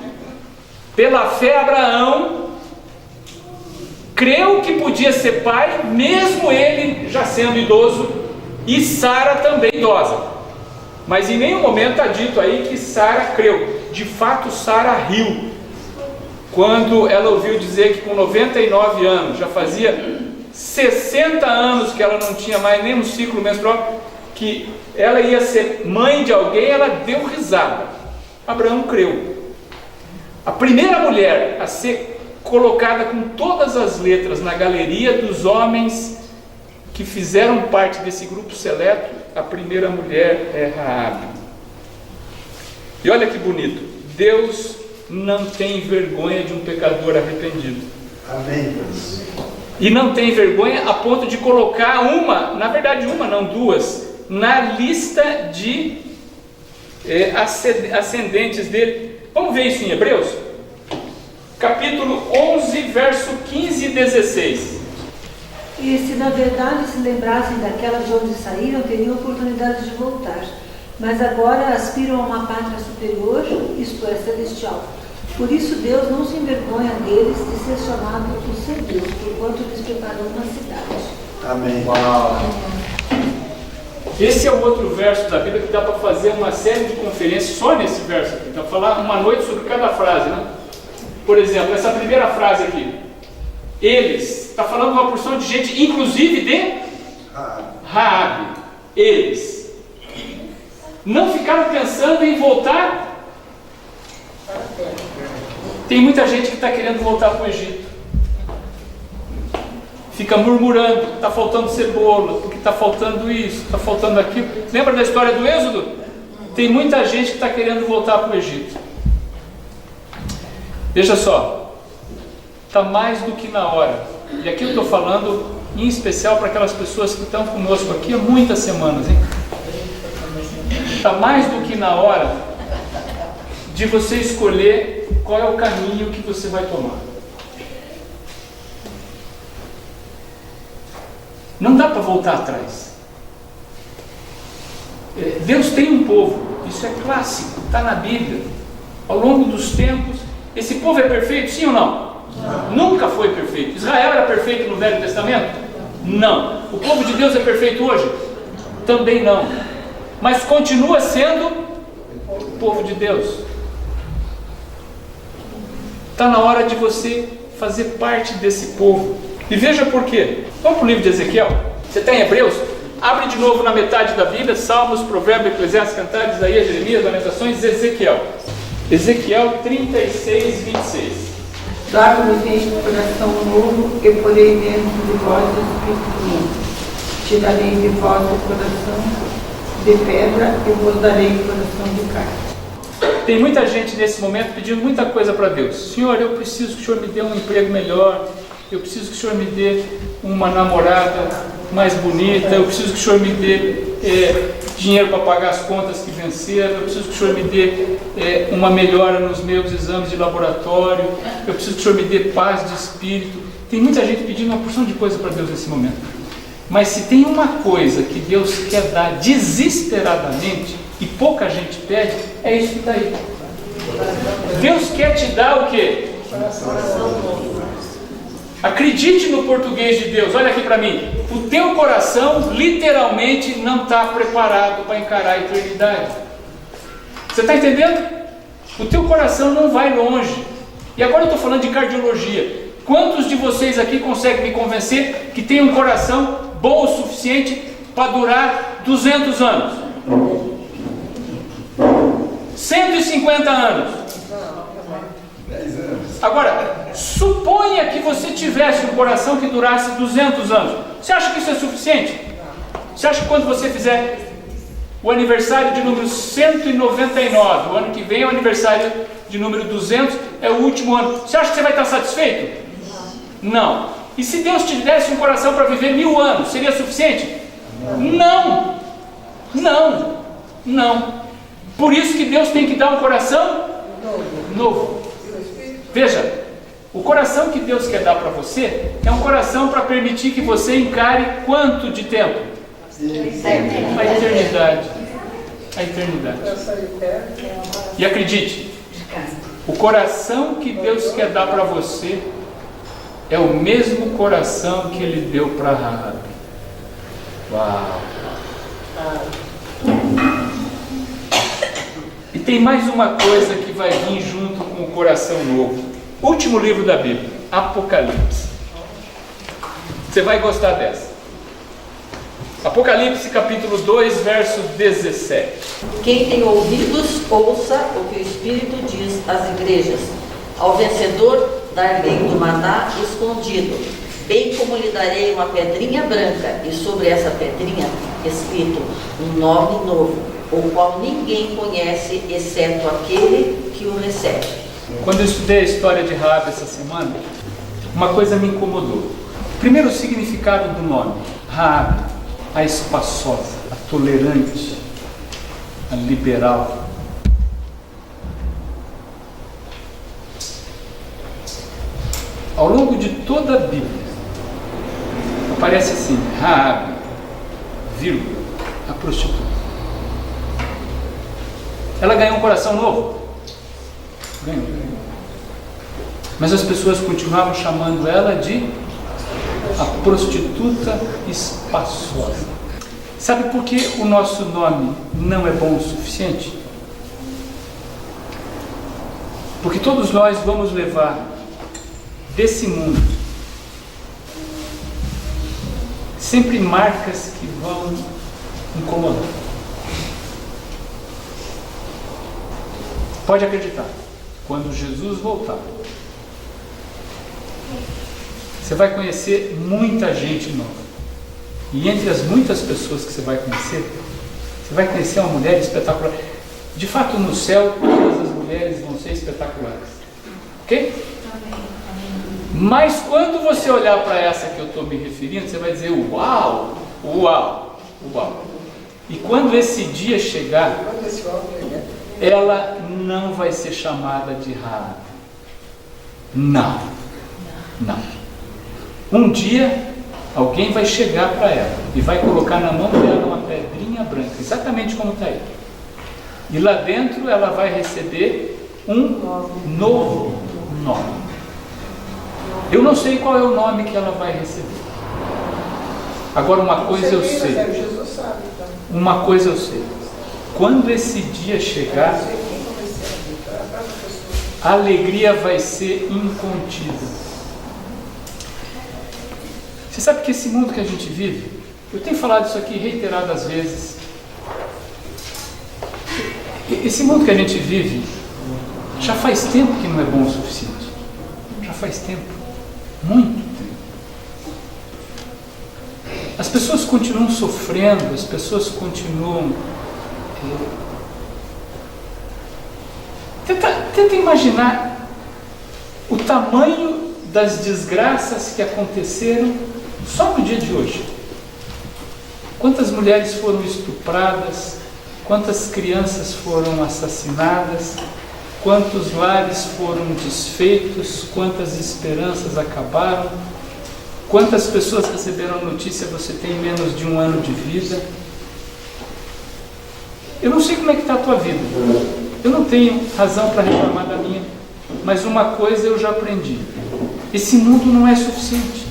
pela fé Abraão creu que podia ser pai, mesmo ele já sendo idoso, e Sara também idosa. Mas em nenhum momento está dito aí que Sara creu. De fato, Sara riu quando ela ouviu dizer que com 99 anos, já fazia 60 anos que ela não tinha mais nenhum ciclo menstrual, que ela ia ser mãe de alguém, ela deu risada. Abraão creu. A primeira mulher a ser colocada com todas as letras na galeria dos homens que fizeram parte desse grupo seleto, a primeira mulher é Raabe. E olha que bonito, Deus não tem vergonha de um pecador arrependido. Amém. E não tem vergonha a ponto de colocar uma, na verdade uma, não duas, na lista de ascendentes dele. Vamos ver isso em Hebreus? Capítulo 11, verso 15 e 16. E se na verdade se lembrassem daquela de onde saíram, teriam oportunidade de voltar. Mas agora aspiram a uma pátria superior, isto é, celestial. Por isso Deus não se envergonha deles de ser chamado o seu Deus, porquanto lhes preparou uma cidade. Amém. Uau. Esse é o outro verso da Bíblia que dá para fazer uma série de conferências só nesse verso aqui. Dá para falar uma noite sobre cada frase, né? Por exemplo, essa primeira frase aqui. Eles, está falando de uma porção de gente, inclusive de Raabe. Eles não ficaram pensando em voltar. Tem muita gente que está querendo voltar para o Egito. Fica murmurando, está faltando cebola, porque está faltando isso, está faltando aquilo. Lembra da história do Êxodo? Tem muita gente que está querendo voltar para o Egito. Veja só, está mais do que na hora. E aqui eu estou falando em especial para aquelas pessoas que estão conosco aqui há muitas semanas, hein? Está mais do que na hora de você escolher qual é o caminho que você vai tomar. Não dá para voltar atrás. Deus tem um povo, isso é clássico, está na Bíblia. Ao longo dos tempos, esse povo é perfeito, sim ou não? Nunca foi perfeito. Israel era perfeito no Velho Testamento? Não. O povo de Deus é perfeito hoje? Também não. Mas continua sendo o povo de Deus. Está na hora de você fazer parte desse povo. E veja por quê. Vamos para o livro de Ezequiel. Você está em Hebreus? Abre de novo na metade da Bíblia, Salmos, Provérbios, Eclesiastes, Cantares, Isaías, Jeremias, Lamentações, Ezequiel. Ezequiel 36, 26. Dá-me um coração novo, eu porei dentro de vós o Espírito novo. Tirarei de vós o coração de pedra e vos darei o coração de carne. Tem muita gente nesse momento pedindo muita coisa para Deus. Senhor, eu preciso que o Senhor me dê um emprego melhor. Eu preciso que o Senhor me dê uma namorada mais bonita. Eu preciso que o Senhor me dê dinheiro para pagar as contas que venceram. Eu preciso que o Senhor me dê uma melhora nos meus exames de laboratório. Eu preciso que o Senhor me dê paz de espírito. Tem muita gente pedindo uma porção de coisa para Deus nesse momento. Mas se tem uma coisa que Deus quer dar desesperadamente e pouca gente pede, é isso que está aí. Deus quer te dar o quê? Acredite no português de Deus. Olha aqui para mim. O teu coração literalmente não está preparado para encarar a eternidade. Você está entendendo? O teu coração não vai longe. E agora eu estou falando de cardiologia. Quantos de vocês aqui conseguem me convencer que tem um coração bom o suficiente para durar 200 anos? 150 anos. Agora, suponha que você tivesse um coração que durasse 200 anos. Você acha que isso é suficiente? Você acha que quando você fizer o aniversário de número 199, o ano que vem é o aniversário de número 200, é o último ano, você acha que você vai estar satisfeito? Não. E se Deus te desse um coração para viver 1000 anos, seria suficiente? Não. Não. Não. Por isso que Deus tem que dar um coração novo. Veja, o coração que Deus quer dar para você é um coração para permitir que você encare quanto de tempo? A eternidade. A eternidade. E acredite, o coração que Deus quer dar para você é o mesmo coração que Ele deu para Raabe. Uau! E tem mais uma coisa que vai vir junto com o coração novo. Último livro da Bíblia, Apocalipse. Você vai gostar dessa. Apocalipse capítulo 2, verso 17. Quem tem ouvidos, ouça o que o Espírito diz às igrejas. Ao vencedor dar-lhe do maná escondido, bem como lhe darei uma pedrinha branca, e sobre essa pedrinha escrito um nome novo, o qual ninguém conhece, exceto aquele que o recebe. Quando eu estudei a história de Raabe essa semana, uma coisa me incomodou. Primeiro, o significado do nome. Raabe, a espaçosa, a tolerante, a liberal. Ao longo de toda a Bíblia, aparece assim, Raabe, vírgula, a prostituta. Ela ganhou um coração novo? Ganhou. Mas as pessoas continuavam chamando ela de a prostituta espaçosa. Sabe por que o nosso nome não é bom o suficiente? Porque todos nós vamos levar desse mundo sempre marcas que vão incomodar. Pode acreditar, quando Jesus voltar, você vai conhecer muita gente nova. E entre as muitas pessoas que você vai conhecer uma mulher espetacular. De fato, no céu, todas as mulheres vão ser espetaculares. Ok? Mas quando você olhar para essa que eu estou me referindo, você vai dizer, uau, uau, uau. E quando esse dia chegar, ela não vai ser chamada de Raabe. Não. Não. Um dia, alguém vai chegar para ela e vai colocar na mão dela uma pedrinha branca, exatamente como está aí. E lá dentro ela vai receber um novo nome. Eu não sei qual é o nome que ela vai receber. Agora uma coisa eu sei. Uma coisa eu sei. Quando esse dia chegar, a alegria vai ser incontida. Você sabe que esse mundo que a gente vive, eu tenho falado isso aqui reiteradas vezes, esse mundo que a gente vive já faz tempo que não é bom o suficiente. Já faz tempo, muito tempo. As pessoas continuam sofrendo, as pessoas continuam... Tenta imaginar o tamanho das desgraças que aconteceram só no dia de hoje. Quantas mulheres foram estupradas, quantas crianças foram assassinadas, quantos lares foram desfeitos, quantas esperanças acabaram, quantas pessoas receberam a notícia: você tem menos de 1 ano de vida. Eu não sei como é que está a tua vida, eu não tenho razão para reclamar da minha, mas uma coisa eu já aprendi: esse mundo não é suficiente.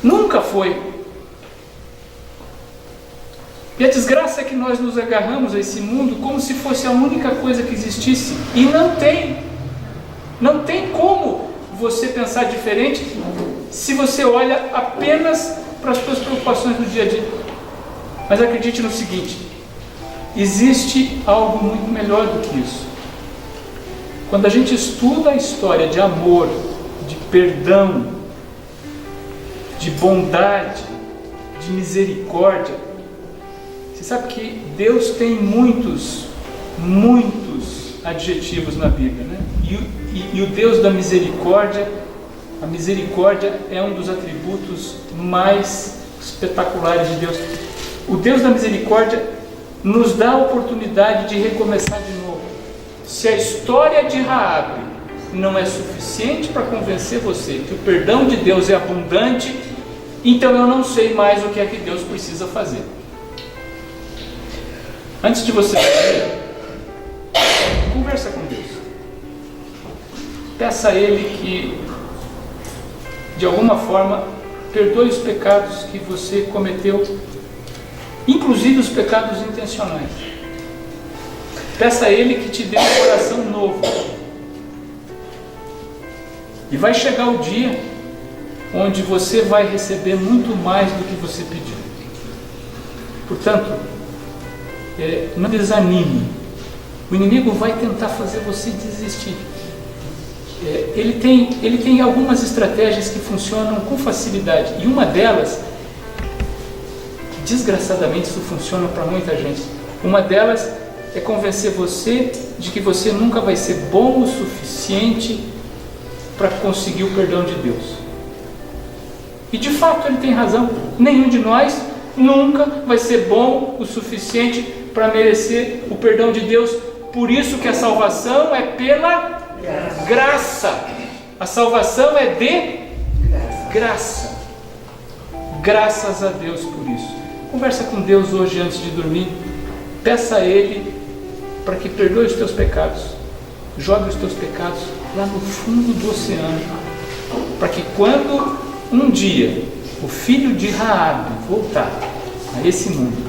Nunca foi. E a desgraça é que nós nos agarramos a esse mundo como se fosse a única coisa que existisse. E não tem. Não tem como você pensar diferente se você olha apenas para as suas preocupações do dia a dia. Mas acredite no seguinte: existe algo muito melhor do que isso. Quando a gente estuda a história de amor, de perdão, de bondade, de misericórdia, você sabe que Deus tem muitos adjetivos na Bíblia, né? E o Deus da misericórdia, a misericórdia é um dos atributos mais espetaculares de Deus. O Deus da misericórdia nos dá a oportunidade de recomeçar de novo. Se a história de Raabe não é suficiente para convencer você que o perdão de Deus é abundante, então eu não sei mais o que é que Deus precisa fazer. Antes de você fazer, conversa com Deus. Peça a Ele que, de alguma forma, perdoe os pecados que você cometeu, inclusive os pecados intencionais. Peça a Ele que te dê um coração novo. E vai chegar o dia onde você vai receber muito mais do que você pediu. Portanto, não desanime. O inimigo vai tentar fazer você desistir. Ele tem algumas estratégias que funcionam com facilidade. E uma delas, desgraçadamente, isso funciona para muita gente. Uma delas é convencer você de que você nunca vai ser bom o suficiente para conseguir o perdão de Deus. E de fato ele tem razão. Nenhum de nós nunca vai ser bom o suficiente para merecer o perdão de Deus. Por isso que a salvação é pela graça. A salvação é de graça. Graças a Deus por isso. Conversa com Deus hoje antes de dormir. Peça a Ele para que perdoe os teus pecados. Jogue os teus pecados lá no fundo do oceano. Para que quando um dia o filho de Raabe voltar a esse mundo,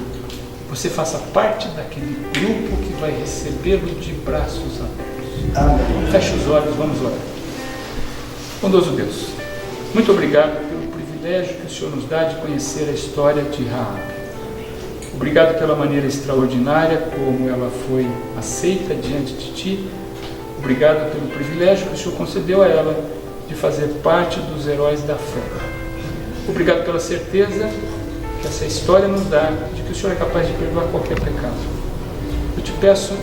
você faça parte daquele grupo que vai recebê-lo de braços abertos. Amém. Feche os olhos, vamos orar. Bondoso Deus, muito obrigado pelo privilégio que o Senhor nos dá de conhecer a história de Raabe. Obrigado pela maneira extraordinária como ela foi aceita diante de Ti. Obrigado pelo privilégio que o Senhor concedeu a ela de fazer parte dos heróis da fé. Obrigado pela certeza que essa história nos dá de que o Senhor é capaz de perdoar qualquer pecado. Eu te peço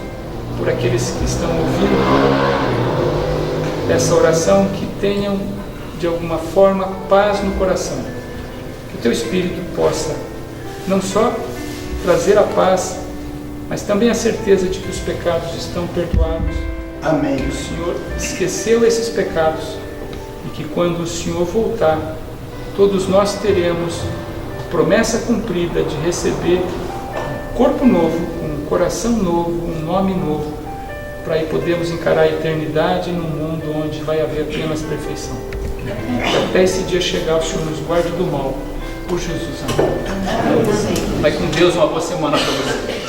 por aqueles que estão ouvindo essa oração, que tenham de alguma forma paz no coração, que o Teu Espírito possa não só trazer a paz, mas também a certeza de que os pecados estão perdoados. Amém. Que o Senhor esqueceu esses pecados e que quando o Senhor voltar, todos nós teremos a promessa cumprida de receber um corpo novo, um coração novo, um nome novo, para aí podermos encarar a eternidade num mundo onde vai haver apenas perfeição. E até esse dia chegar, o Senhor nos guarde do mal. Por Jesus, amém. Vai com Deus, uma boa semana para você.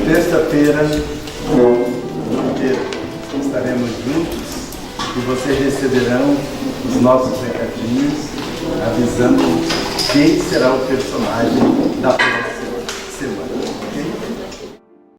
Terça-feira estaremos juntos e vocês receberão os nossos recadinhos avisando quem será o personagem da próxima.